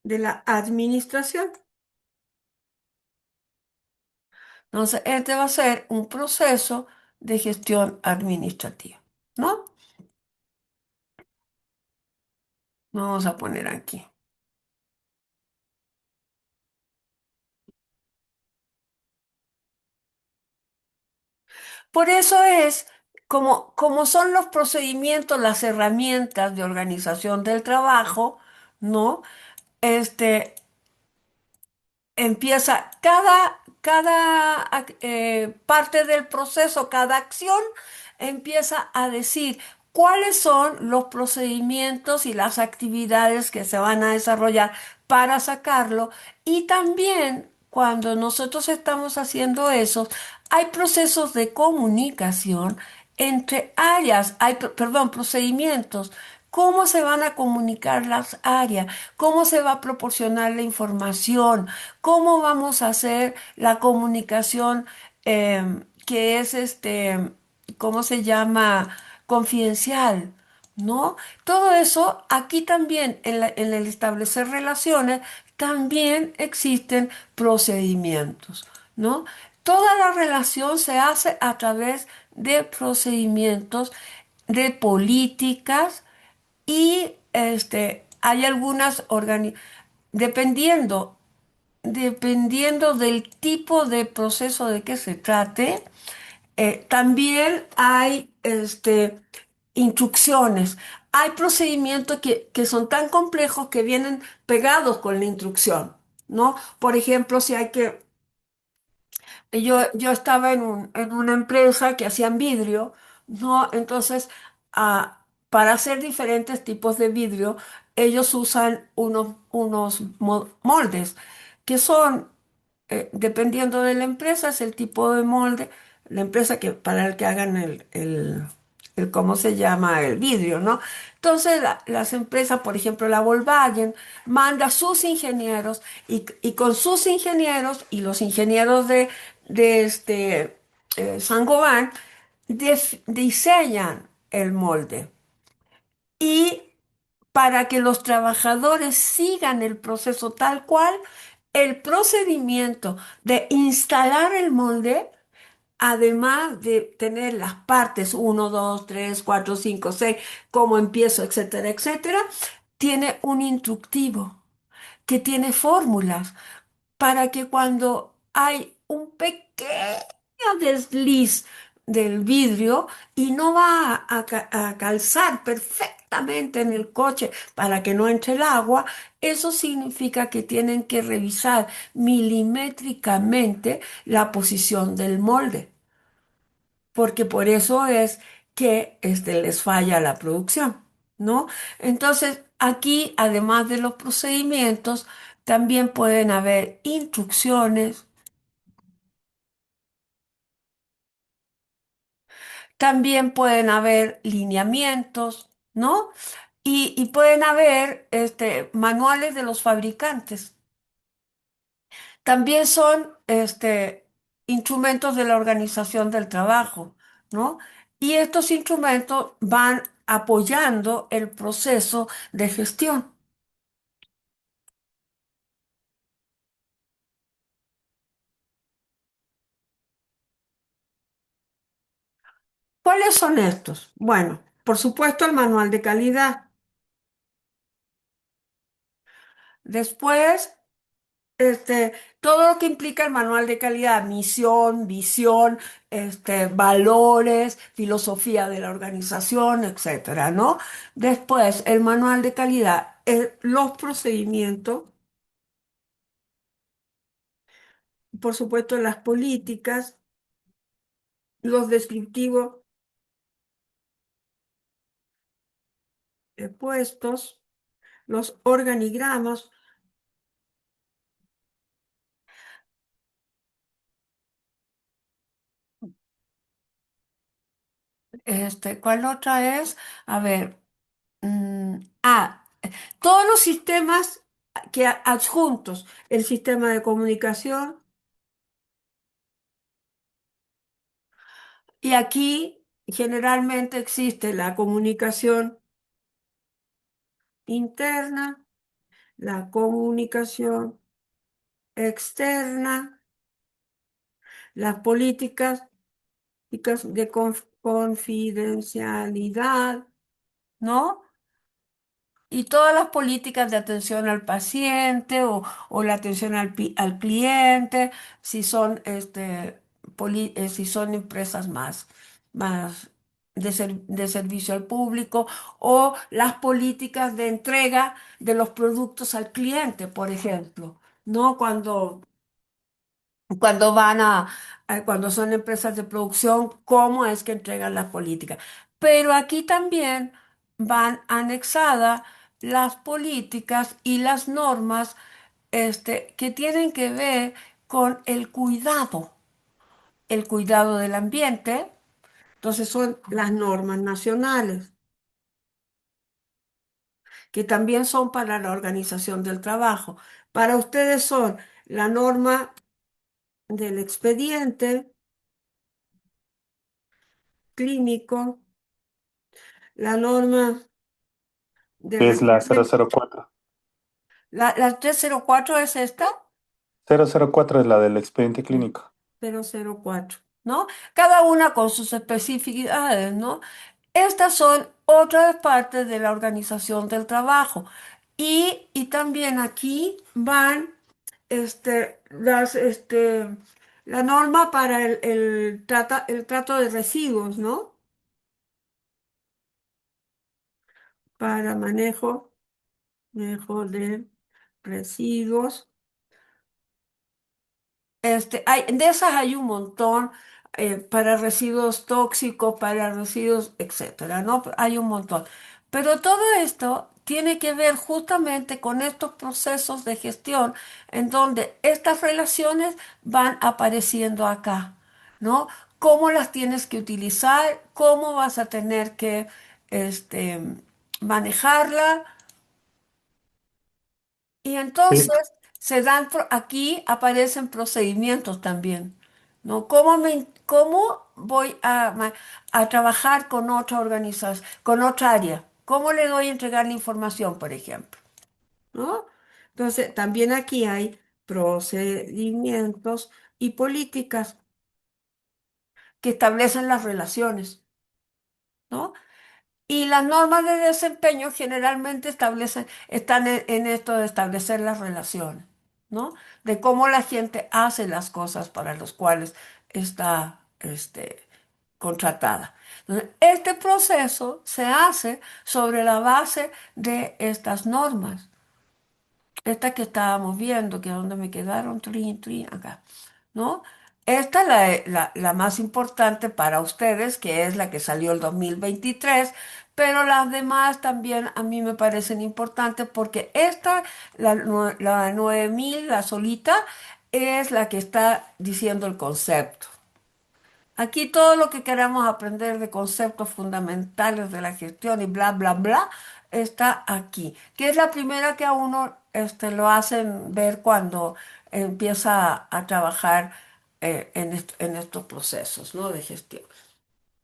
de la administración. Entonces, este va a ser un proceso de gestión administrativa, ¿no? Vamos a poner aquí. Por eso es, como son los procedimientos, las herramientas de organización del trabajo, ¿no? Este, empieza cada parte del proceso, cada acción, empieza a decir cuáles son los procedimientos y las actividades que se van a desarrollar para sacarlo. Y también cuando nosotros estamos haciendo eso, hay procesos de comunicación entre áreas, perdón, procedimientos. ¿Cómo se van a comunicar las áreas? ¿Cómo se va a proporcionar la información? ¿Cómo vamos a hacer la comunicación que es ¿cómo se llama? Confidencial, ¿no? Todo eso aquí también en el establecer relaciones también existen procedimientos, ¿no? Toda la relación se hace a través de procedimientos, de políticas y hay dependiendo, dependiendo del tipo de proceso de que se trate, también hay instrucciones. Hay procedimientos que son tan complejos que vienen pegados con la instrucción, ¿no? Por ejemplo, si hay que yo estaba en una empresa que hacían vidrio, ¿no? Entonces, para hacer diferentes tipos de vidrio, ellos usan unos moldes que son, dependiendo de la empresa, es el tipo de molde, la empresa para el que hagan ¿cómo se llama? El vidrio, ¿no? Entonces, las empresas, por ejemplo, la Volkswagen, manda sus ingenieros y con sus ingenieros y los ingenieros de Saint-Gobain diseñan el molde y para que los trabajadores sigan el proceso tal cual, el procedimiento de instalar el molde, además de tener las partes uno 2 3 4 5 6 cómo empiezo, etcétera, etcétera, tiene un instructivo que tiene fórmulas para que cuando hay un pequeño desliz del vidrio y no va a calzar perfectamente en el coche para que no entre el agua, eso significa que tienen que revisar milimétricamente la posición del molde, porque por eso es que les falla la producción, ¿no? Entonces, aquí, además de los procedimientos, también pueden haber instrucciones, también pueden haber lineamientos, ¿no? Y pueden haber manuales de los fabricantes. También son instrumentos de la organización del trabajo, ¿no? Y estos instrumentos van apoyando el proceso de gestión. ¿Cuáles son estos? Bueno, por supuesto el manual de calidad. Después, todo lo que implica el manual de calidad, misión, visión, valores, filosofía de la organización, etcétera, ¿no? Después, el manual de calidad, los procedimientos, por supuesto, las políticas, los descriptivos de puestos, los organigramas, ¿cuál otra es? A ver, mm, ah, todos los sistemas que adjuntos, el sistema de comunicación, y aquí generalmente existe la comunicación interna, la comunicación externa, las políticas de confidencialidad, ¿no? Y todas las políticas de atención al paciente o la atención al cliente, si son, si son empresas más de servicio al público, o las políticas de entrega de los productos al cliente, por ejemplo, ¿no? Cuando cuando son empresas de producción, cómo es que entregan las políticas. Pero aquí también van anexadas las políticas y las normas, que tienen que ver con el cuidado del ambiente. Entonces son las normas nacionales, que también son para la organización del trabajo. Para ustedes son la norma del expediente clínico, la norma de Es la régimen. 004. La 304 es esta, 004 es la del expediente clínico. 004, ¿no? Cada una con sus especificidades, ¿no? Estas son otras partes de la organización del trabajo. Y también aquí van la norma para el trato de residuos, ¿no? Para manejo de residuos. De esas hay un montón, para residuos tóxicos, para residuos, etcétera, ¿no? Hay un montón. Pero todo esto tiene que ver justamente con estos procesos de gestión en donde estas relaciones van apareciendo acá, ¿no? Cómo las tienes que utilizar, cómo vas a tener que este, manejarla. Y Sí, entonces aquí aparecen procedimientos también, ¿no? ¿Cómo voy a trabajar con otra organización, con otra área? ¿Cómo le doy a entregar la información, por ejemplo? ¿No? Entonces, también aquí hay procedimientos y políticas que establecen las relaciones, ¿no? Y las normas de desempeño generalmente están en esto de establecer las relaciones, ¿no? De cómo la gente hace las cosas para las cuales está, contratada. Entonces, este proceso se hace sobre la base de estas normas. Esta que estábamos viendo, que es donde me quedaron, trin, trin, acá, ¿no? Esta es la más importante para ustedes, que es la que salió el 2023, pero las demás también a mí me parecen importantes porque esta, la 9000, la solita, es la que está diciendo el concepto. Aquí todo lo que queramos aprender de conceptos fundamentales de la gestión y bla, bla, bla, está aquí, que es la primera que a uno lo hacen ver cuando empieza a trabajar en estos procesos, ¿no? De gestión.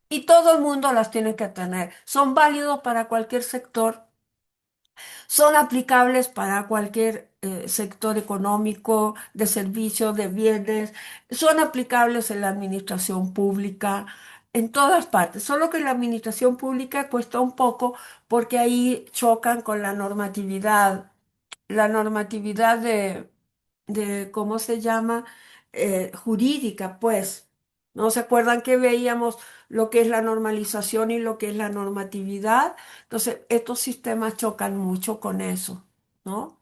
Y todo el mundo las tiene que tener. Son válidos para cualquier sector, son aplicables para cualquier sector económico, de servicios, de bienes, son aplicables en la administración pública, en todas partes. Solo que la administración pública cuesta un poco porque ahí chocan con la normatividad ¿cómo se llama? Jurídica, pues. ¿No se acuerdan que veíamos lo que es la normalización y lo que es la normatividad? Entonces, estos sistemas chocan mucho con eso, ¿no?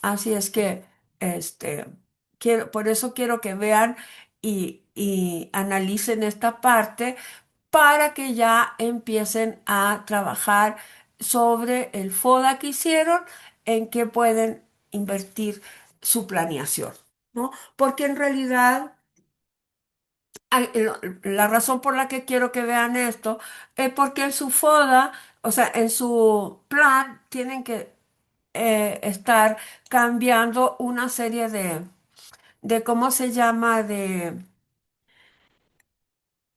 Así es que, este, por eso quiero que vean y analicen esta parte para que ya empiecen a trabajar sobre el FODA que hicieron, en qué pueden invertir su planeación, ¿no? Porque en realidad la razón por la que quiero que vean esto es porque en su FODA, o sea, en su plan, tienen que estar cambiando una serie ¿cómo se llama?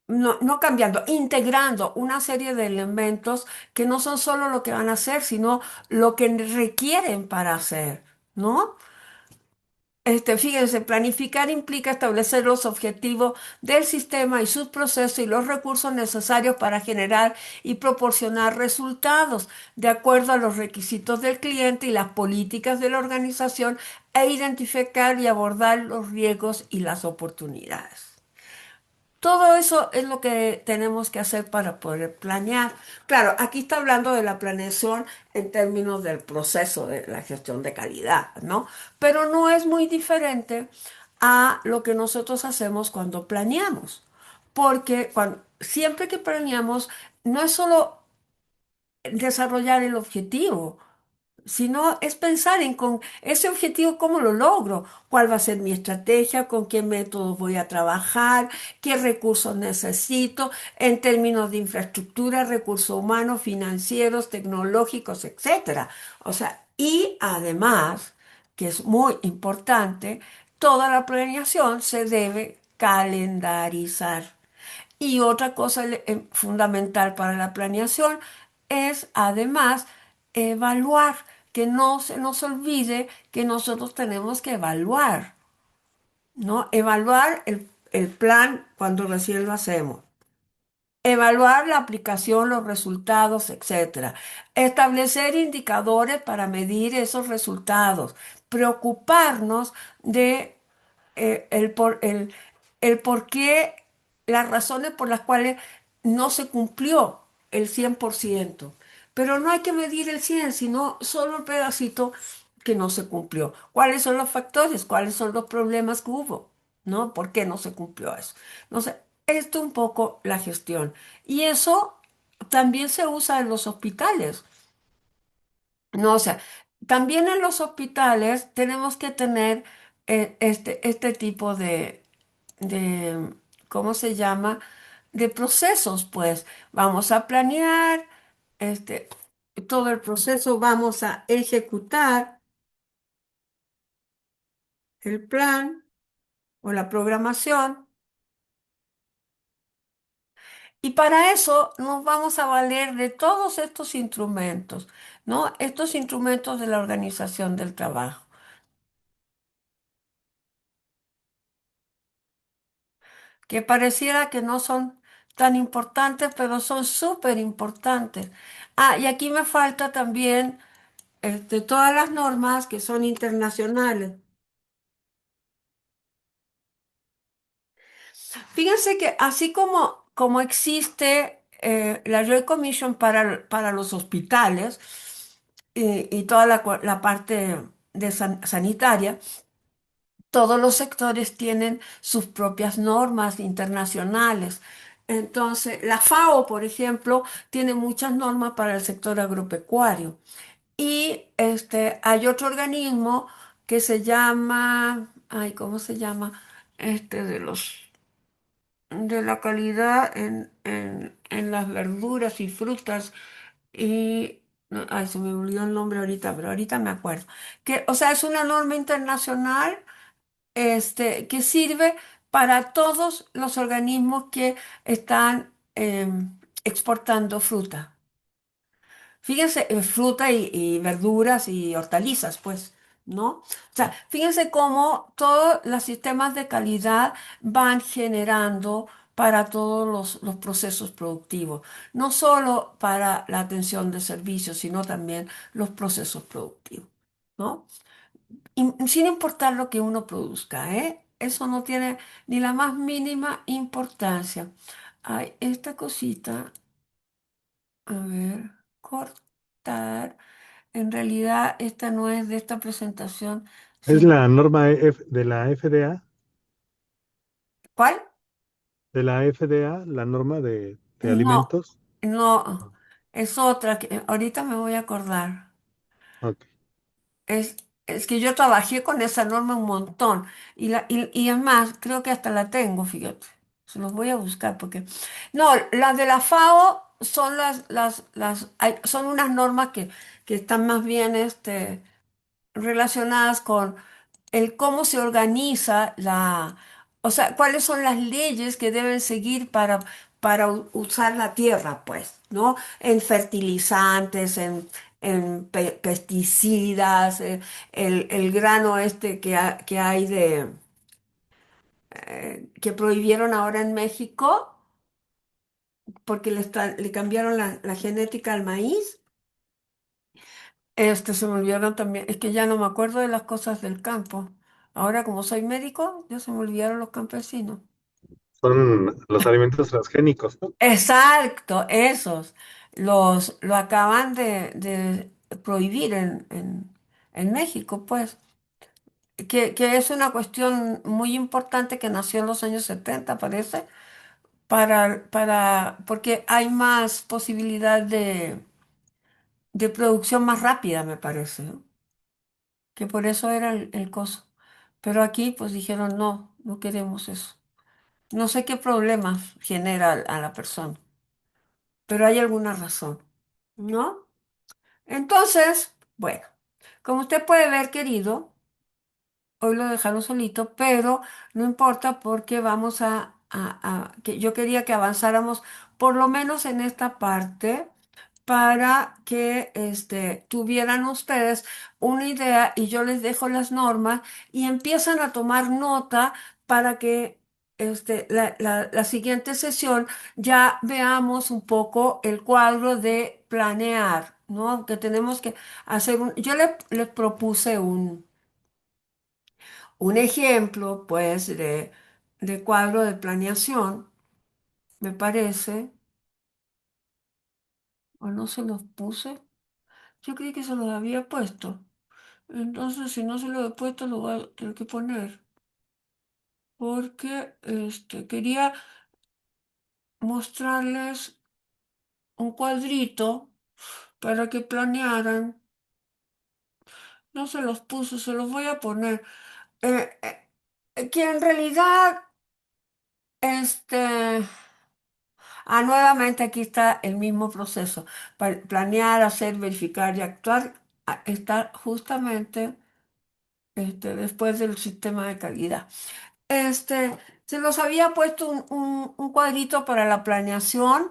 No cambiando, integrando una serie de elementos que no son solo lo que van a hacer, sino lo que requieren para hacer, ¿no? Fíjense, planificar implica establecer los objetivos del sistema y sus procesos y los recursos necesarios para generar y proporcionar resultados de acuerdo a los requisitos del cliente y las políticas de la organización e identificar y abordar los riesgos y las oportunidades. Todo eso es lo que tenemos que hacer para poder planear. Claro, aquí está hablando de la planeación en términos del proceso de la gestión de calidad, ¿no? Pero no es muy diferente a lo que nosotros hacemos cuando planeamos. Porque siempre que planeamos, no es solo desarrollar el objetivo, sino es pensar en con ese objetivo cómo lo logro, cuál va a ser mi estrategia, con qué métodos voy a trabajar, qué recursos necesito en términos de infraestructura, recursos humanos, financieros, tecnológicos, etcétera. O sea, y además, que es muy importante, toda la planeación se debe calendarizar. Y otra cosa fundamental para la planeación es además evaluar, que no se nos olvide que nosotros tenemos que evaluar, ¿no? Evaluar el plan cuando recién lo hacemos. Evaluar la aplicación, los resultados, etcétera. Establecer indicadores para medir esos resultados. Preocuparnos de el por qué, las razones por las cuales no se cumplió el 100%. Pero no hay que medir el 100, sino solo el pedacito que no se cumplió. ¿Cuáles son los factores? ¿Cuáles son los problemas que hubo? ¿No? ¿Por qué no se cumplió eso? No sé, esto un poco la gestión. Y eso también se usa en los hospitales. No, o sea, también en los hospitales tenemos que tener este tipo de, ¿cómo se llama? De procesos, pues. Vamos a planear, este, todo el proceso, vamos a ejecutar el plan o la programación, Y para eso nos vamos a valer de todos estos instrumentos, ¿no? Estos instrumentos de la organización del trabajo, que pareciera que no son tan importantes, pero son súper importantes. Ah, y aquí me falta también todas las normas que son internacionales. Fíjense que así como existe la Joint Commission para los hospitales y toda la parte de sanitaria, todos los sectores tienen sus propias normas internacionales. Entonces, la FAO, por ejemplo, tiene muchas normas para el sector agropecuario. Y hay otro organismo que se llama, ay, ¿cómo se llama? De la calidad en las verduras y frutas. Y, no, ay, se me olvidó el nombre ahorita, pero ahorita me acuerdo. Que, o sea, es una norma internacional que sirve para todos los organismos que están exportando fruta. Fíjense, fruta y verduras y hortalizas, pues, ¿no? O sea, fíjense cómo todos los sistemas de calidad van generando para todos los procesos productivos, no solo para la atención de servicios, sino también los procesos productivos, ¿no? Sin importar lo que uno produzca, ¿eh? Eso no tiene ni la más mínima importancia. Ay, esta cosita, a ver, cortar. En realidad, esta no es de esta presentación, Es sino... la norma de la FDA, ¿Cuál? la norma de No, alimentos. no, es otra que ahorita me voy a acordar. Ok. Es, es que yo trabajé con esa norma un montón y es más, creo que hasta la tengo, fíjate. Se los voy a buscar porque... No, las de la FAO son son unas normas que están más bien relacionadas con el cómo se organiza o sea, cuáles son las leyes que deben seguir para usar la tierra, pues, ¿no? En fertilizantes, en pesticidas, el grano que hay que prohibieron ahora en México porque le cambiaron la genética al maíz. Se me olvidaron también, es que ya no me acuerdo de las cosas del campo. Ahora, como soy médico, ya se me olvidaron los campesinos. Son los alimentos transgénicos, ¿no? Exacto, esos. Lo acaban de prohibir en México, pues. Que es una cuestión muy importante que nació en los años 70 parece, porque hay más posibilidad de producción más rápida, me parece, ¿no? Que por eso era el coso. Pero aquí pues dijeron, no, no queremos eso. No sé qué problemas genera a la persona, pero hay alguna razón, ¿no? Entonces, bueno, como usted puede ver, querido, hoy lo dejaron solito, pero no importa porque vamos que yo quería que avanzáramos por lo menos en esta parte para que tuvieran ustedes una idea y yo les dejo las normas y empiezan a tomar nota para que la siguiente sesión ya veamos un poco el cuadro de planear, ¿no? Que tenemos que hacer yo les propuse un ejemplo, pues, de cuadro de planeación, me parece, o no se los puse. Yo creí que se los había puesto. Entonces, si no se lo he puesto, lo voy a tener que poner. Porque quería mostrarles un cuadrito para que planearan. No se los puse, se los voy a poner. Que en realidad, este... nuevamente aquí está el mismo proceso. Planear, hacer, verificar y actuar está justamente después del sistema de calidad. Este, Se los había puesto un cuadrito para la planeación.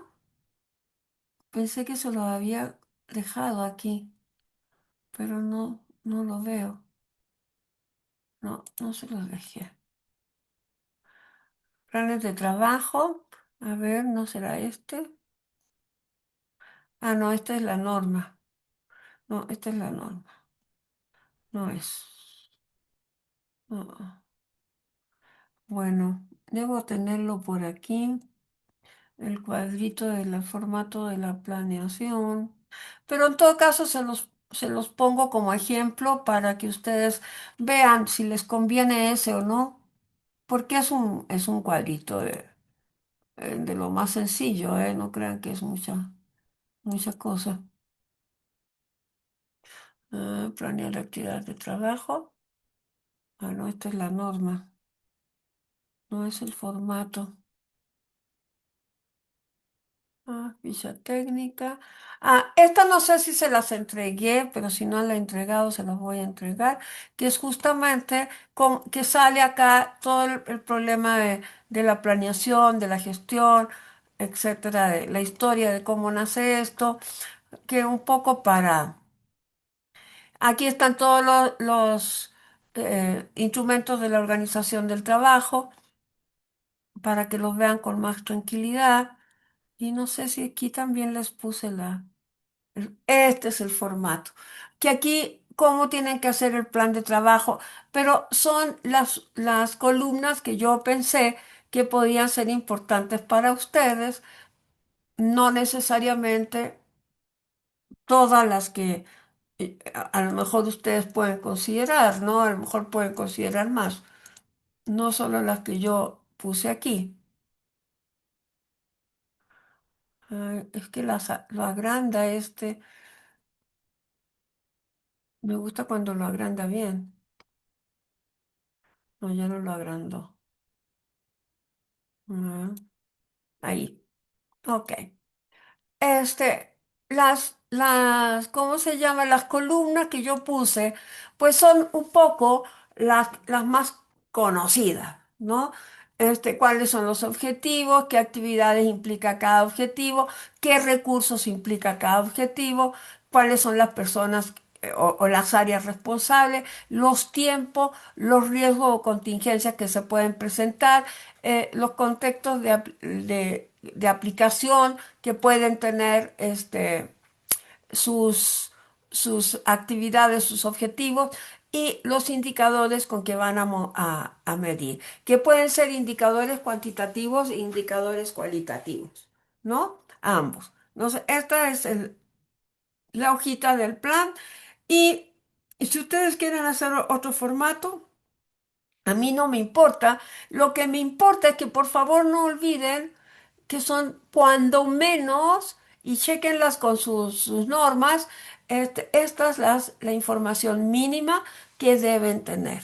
Pensé que se lo había dejado aquí, pero no, no lo veo. No, no se los dejé. Planes de trabajo. A ver, ¿no será este? Ah, no, esta es la norma. No, esta es la norma. No es. No. Bueno, debo tenerlo por aquí. El cuadrito del formato de la planeación. Pero en todo caso se los pongo como ejemplo para que ustedes vean si les conviene ese o no, porque es un cuadrito de lo más sencillo, ¿eh? No crean que es mucha cosa. Planear la actividad de trabajo. Ah, no, esta es la norma, no es el formato. Ficha técnica. Esta no sé si se las entregué, pero si no la he entregado, se las voy a entregar, que es justamente que sale acá todo el problema de la planeación, de la gestión, etcétera, de la historia de cómo nace esto, que un poco para... Aquí están todos los instrumentos de la organización del trabajo para que los vean con más tranquilidad. Y no sé si aquí también les puse este es el formato. Que aquí, cómo tienen que hacer el plan de trabajo, pero son las columnas que yo pensé que podían ser importantes para ustedes, no necesariamente todas las que a lo mejor ustedes pueden considerar, ¿no? A lo mejor pueden considerar más, no solo las que yo puse aquí. Es que lo agranda este, me gusta cuando lo agranda bien. No, ya no lo agrando. Ah, ahí. Ok. Este, ¿cómo se llama? Las columnas que yo puse, pues son un poco las más conocidas, ¿no? Cuáles son los objetivos, qué actividades implica cada objetivo, qué recursos implica cada objetivo, cuáles son las personas o las áreas responsables, los tiempos, los riesgos o contingencias que se pueden presentar, los contextos de aplicación que pueden tener sus, sus actividades, sus objetivos y los indicadores con que van a medir, que pueden ser indicadores cuantitativos e indicadores cualitativos, ¿no? Ambos. Entonces, esta es la hojita del plan y si ustedes quieren hacer otro formato, a mí no me importa. Lo que me importa es que por favor no olviden que son cuando menos, y chequenlas con sus normas, esta es la información mínima que deben tener,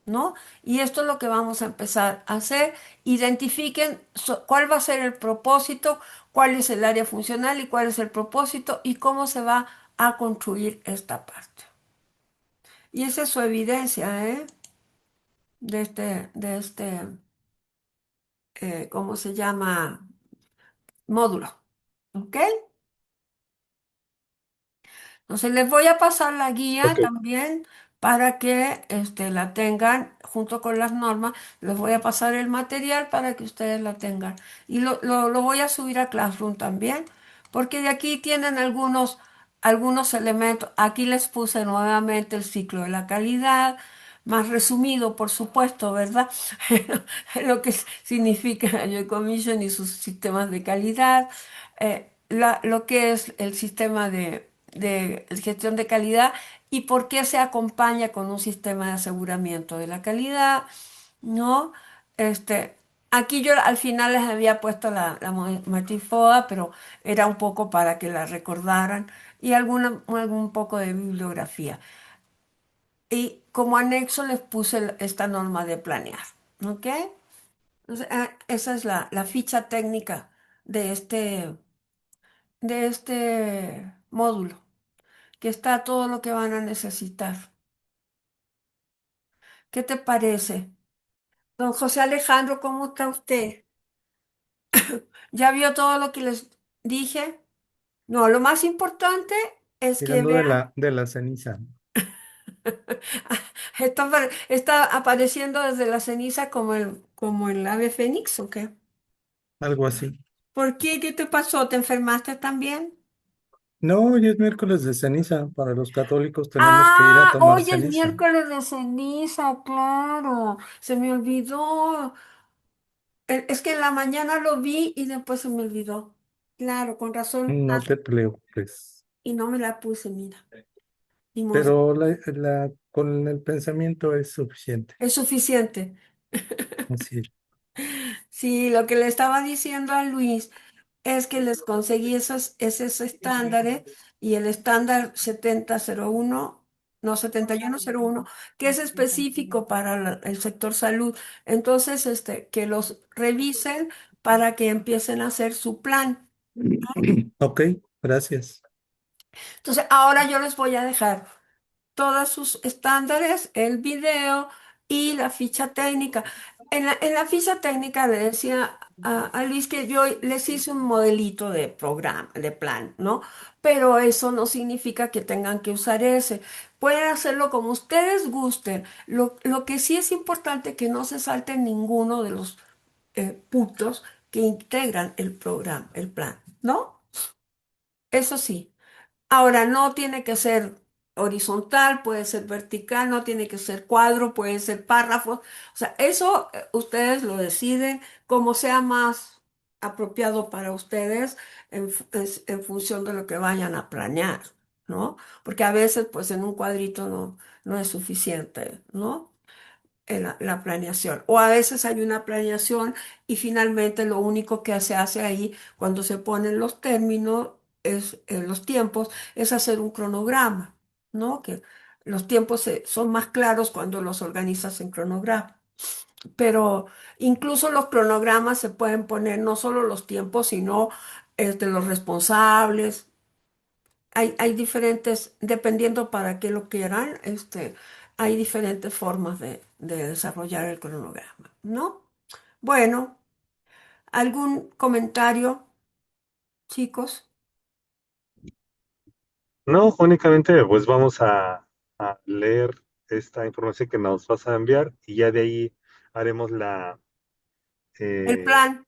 ¿no? Y esto es lo que vamos a empezar a hacer. Identifiquen cuál va a ser el propósito, cuál es el área funcional y cuál es el propósito y cómo se va a construir esta parte. Y esa es su evidencia, ¿eh? ¿Cómo se llama? Módulo. ¿Ok? Entonces les voy a pasar la guía Ok, también para que la tengan junto con las normas. Les voy a pasar el material para que ustedes la tengan. Y lo voy a subir a Classroom también, porque de aquí tienen algunos elementos. Aquí les puse nuevamente el ciclo de la calidad, más resumido, por supuesto, ¿verdad? Lo que significa la Joy Commission y sus sistemas de calidad, lo que es el sistema de gestión de calidad y por qué se acompaña con un sistema de aseguramiento de la calidad, ¿no? Este, aquí yo al final les había puesto la matriz FODA, pero era un poco para que la recordaran y algún poco de bibliografía. Y como anexo les puse esta norma de planear, ¿ok? Entonces, esa es la ficha técnica de este módulo, que está todo lo que van a necesitar. ¿Qué te parece? Don José Alejandro, ¿cómo está usted? ¿Ya vio todo lo que les dije? No, lo más importante es que Tirando de vea, la ceniza, está apareciendo desde la ceniza como el ave fénix, ¿o qué? algo así. ¿Por qué? ¿Qué te pasó? ¿Te enfermaste también? No, hoy es miércoles de ceniza. Para los católicos tenemos que ir a Ah, tomar hoy es ceniza. miércoles de ceniza, claro. Se me olvidó. Es que en la mañana lo vi y después se me olvidó. Claro, con razón. No te preocupes. Y no me la puse, mira. Ni modo. Pero con el pensamiento es suficiente. Es suficiente. Así es. Sí, lo que le estaba diciendo a Luis es que les conseguí esos estándares y el estándar 7001, no 7101, que es específico para el sector salud. Entonces, que los revisen para que empiecen a hacer su plan. Ok, gracias. Entonces, ahora yo les voy a dejar todos sus estándares, el video y la ficha técnica. En la ficha técnica le decía a Luis que yo les hice un modelito de programa, de plan, ¿no? Pero eso no significa que tengan que usar ese. Pueden hacerlo como ustedes gusten. Lo que sí es importante que no se salten ninguno de los puntos que integran el programa, el plan, ¿no? Eso sí. Ahora, no tiene que ser horizontal, puede ser vertical, no tiene que ser cuadro, puede ser párrafo. O sea, eso ustedes lo deciden como sea más apropiado para ustedes en función de lo que vayan a planear, ¿no? Porque a veces, pues en un cuadrito no es suficiente, ¿no? La planeación. O a veces hay una planeación y finalmente lo único que se hace ahí cuando se ponen los términos, los tiempos, es hacer un cronograma, ¿no? Que los tiempos son más claros cuando los organizas en cronograma. Pero incluso los cronogramas se pueden poner no solo los tiempos, sino los responsables. Hay diferentes, dependiendo para qué lo quieran, hay diferentes formas de desarrollar el cronograma, ¿no? Bueno, ¿algún comentario, chicos? No, únicamente pues vamos a leer esta información que nos vas a enviar y ya de ahí haremos El eh, plan.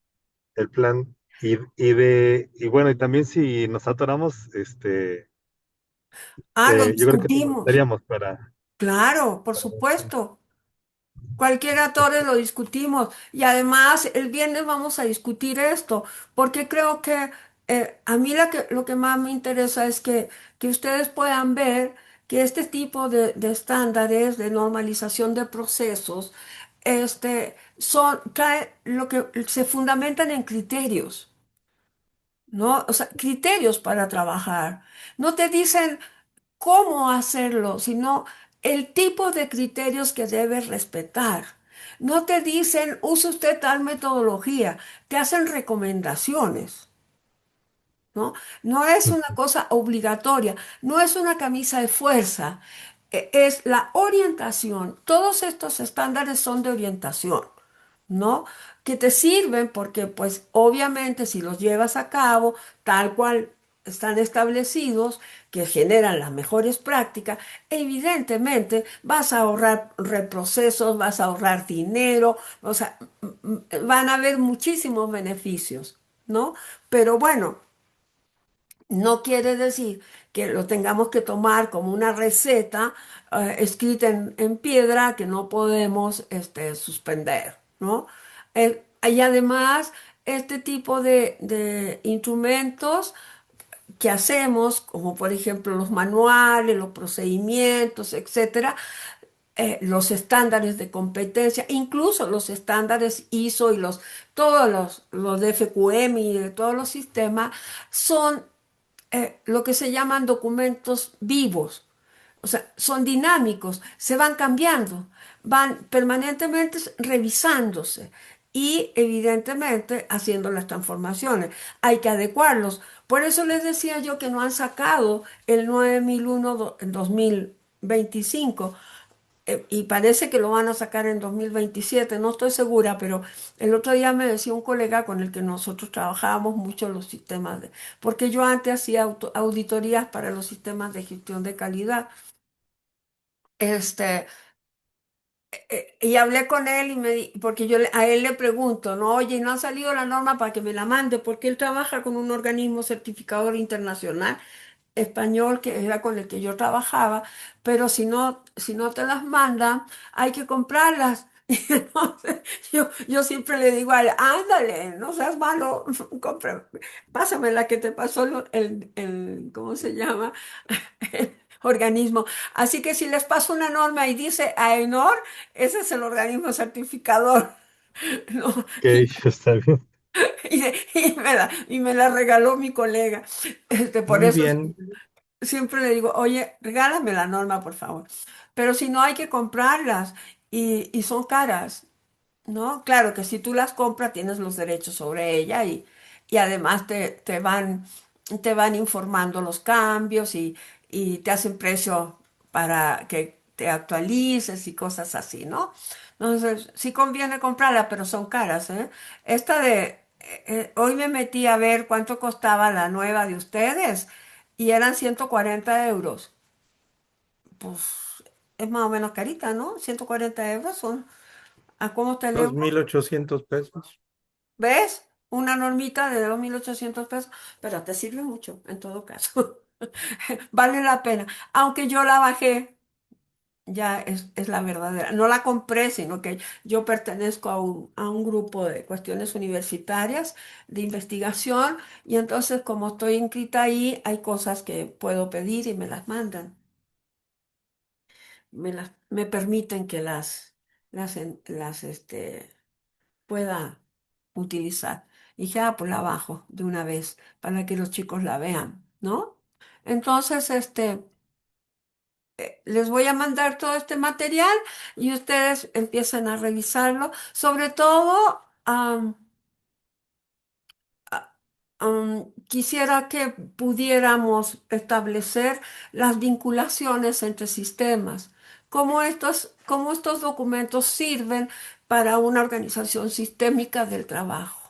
el plan y bueno, y también si nos atoramos, Ah, lo yo creo que te discutimos. gustaríamos Claro, por para supuesto. Cualquier actores lo discutimos y además el viernes vamos a discutir esto, porque creo que a mí lo que más me interesa es que ustedes puedan ver que este tipo de estándares de normalización de procesos trae lo que se fundamentan en criterios. ¿No? O sea, criterios para trabajar. No te dicen cómo hacerlo, sino el tipo de criterios que debes respetar. No te dicen, use usted tal metodología, te hacen recomendaciones, ¿no? No es una cosa obligatoria, no es una camisa de fuerza, es la orientación. Todos estos estándares son de orientación, ¿no? Que te sirven porque, pues, obviamente, si los llevas a cabo tal cual están establecidos, que generan las mejores prácticas, evidentemente vas a ahorrar reprocesos, vas a ahorrar dinero, o sea, van a haber muchísimos beneficios, ¿no? Pero bueno. No quiere decir que lo tengamos que tomar como una receta escrita en piedra que no podemos suspender, ¿no? Y además, este tipo de instrumentos que hacemos, como por ejemplo los manuales, los procedimientos, etcétera, los estándares de competencia, incluso los estándares ISO y todos los de FQM y de todos los sistemas, son lo que se llaman documentos vivos, o sea, son dinámicos, se van cambiando, van permanentemente revisándose y evidentemente haciendo las transformaciones. Hay que adecuarlos. Por eso les decía yo que no han sacado el 9001 en 2025 y parece que lo van a sacar en 2027, no estoy segura, pero el otro día me decía un colega con el que nosotros trabajábamos mucho los sistemas porque yo antes hacía auditorías para los sistemas de gestión de calidad. Este, y hablé con él porque a él le pregunto, no, oye, ¿no ha salido la norma para que me la mande? Porque él trabaja con un organismo certificador internacional español que era con el que yo trabajaba, pero si no te las mandan, hay que comprarlas. Y entonces, yo siempre le digo a él, ándale, no seas malo, compra, pásame la que te pasó ¿cómo se llama? El organismo. Así que si les paso una norma y dice AENOR, ese es el organismo certificador. ¿No? Ok, está bien. Y me la regaló mi colega. Por Muy eso bien. siempre le digo, oye, regálame la norma, por favor. Pero si no, hay que comprarlas y son caras, ¿no? Claro que si tú las compras, tienes los derechos sobre ella y además te van informando los cambios y te hacen precio para que te actualices y cosas así, ¿no? Entonces, sí conviene comprarla, pero son caras, ¿eh? Hoy me metí a ver cuánto costaba la nueva de ustedes y eran 140 euros. Pues es más o menos carita, ¿no? 140 euros son. ¿A cómo está el Los euro? 1,800 pesos. ¿Ves? Una normita de 2.800 pesos, pero te sirve mucho en todo caso. Vale la pena. Aunque yo la bajé, ya es la verdadera. No la compré, sino que yo pertenezco a un grupo de cuestiones universitarias de investigación y entonces como estoy inscrita ahí, hay cosas que puedo pedir y me las mandan. Me permiten que pueda utilizar. Y dije, pues la bajo de una vez para que los chicos la vean, ¿no? Entonces, les voy a mandar todo este material y ustedes empiezan a revisarlo. Sobre todo, quisiera que pudiéramos establecer las vinculaciones entre sistemas, cómo estos documentos sirven para una organización sistémica del trabajo.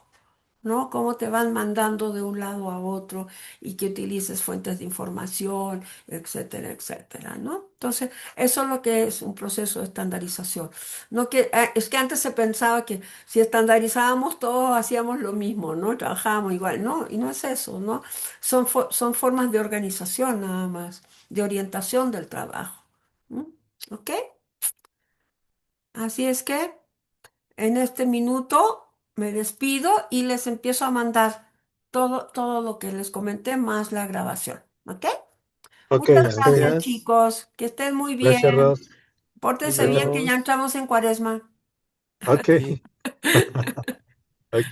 ¿No? Cómo te van mandando de un lado a otro y que utilices fuentes de información, etcétera, etcétera, ¿no? Entonces, eso es lo que es un proceso de estandarización. No es que antes se pensaba que si estandarizábamos todos hacíamos lo mismo, ¿no? Trabajábamos igual, ¿no? Y no es eso, ¿no? Son formas de organización nada más, de orientación del trabajo. ¿M? ¿Ok? Así es que... En este minuto me despido y les empiezo a mandar todo lo que les comenté más la grabación. ¿Ok? Ok, Muchas está gracias, bien. Gracias. chicos. Que estén muy Gracias, bien. Ross. Pórtense Nos bien, que ya vemos. Adiós. entramos en cuaresma. Ok. Sí.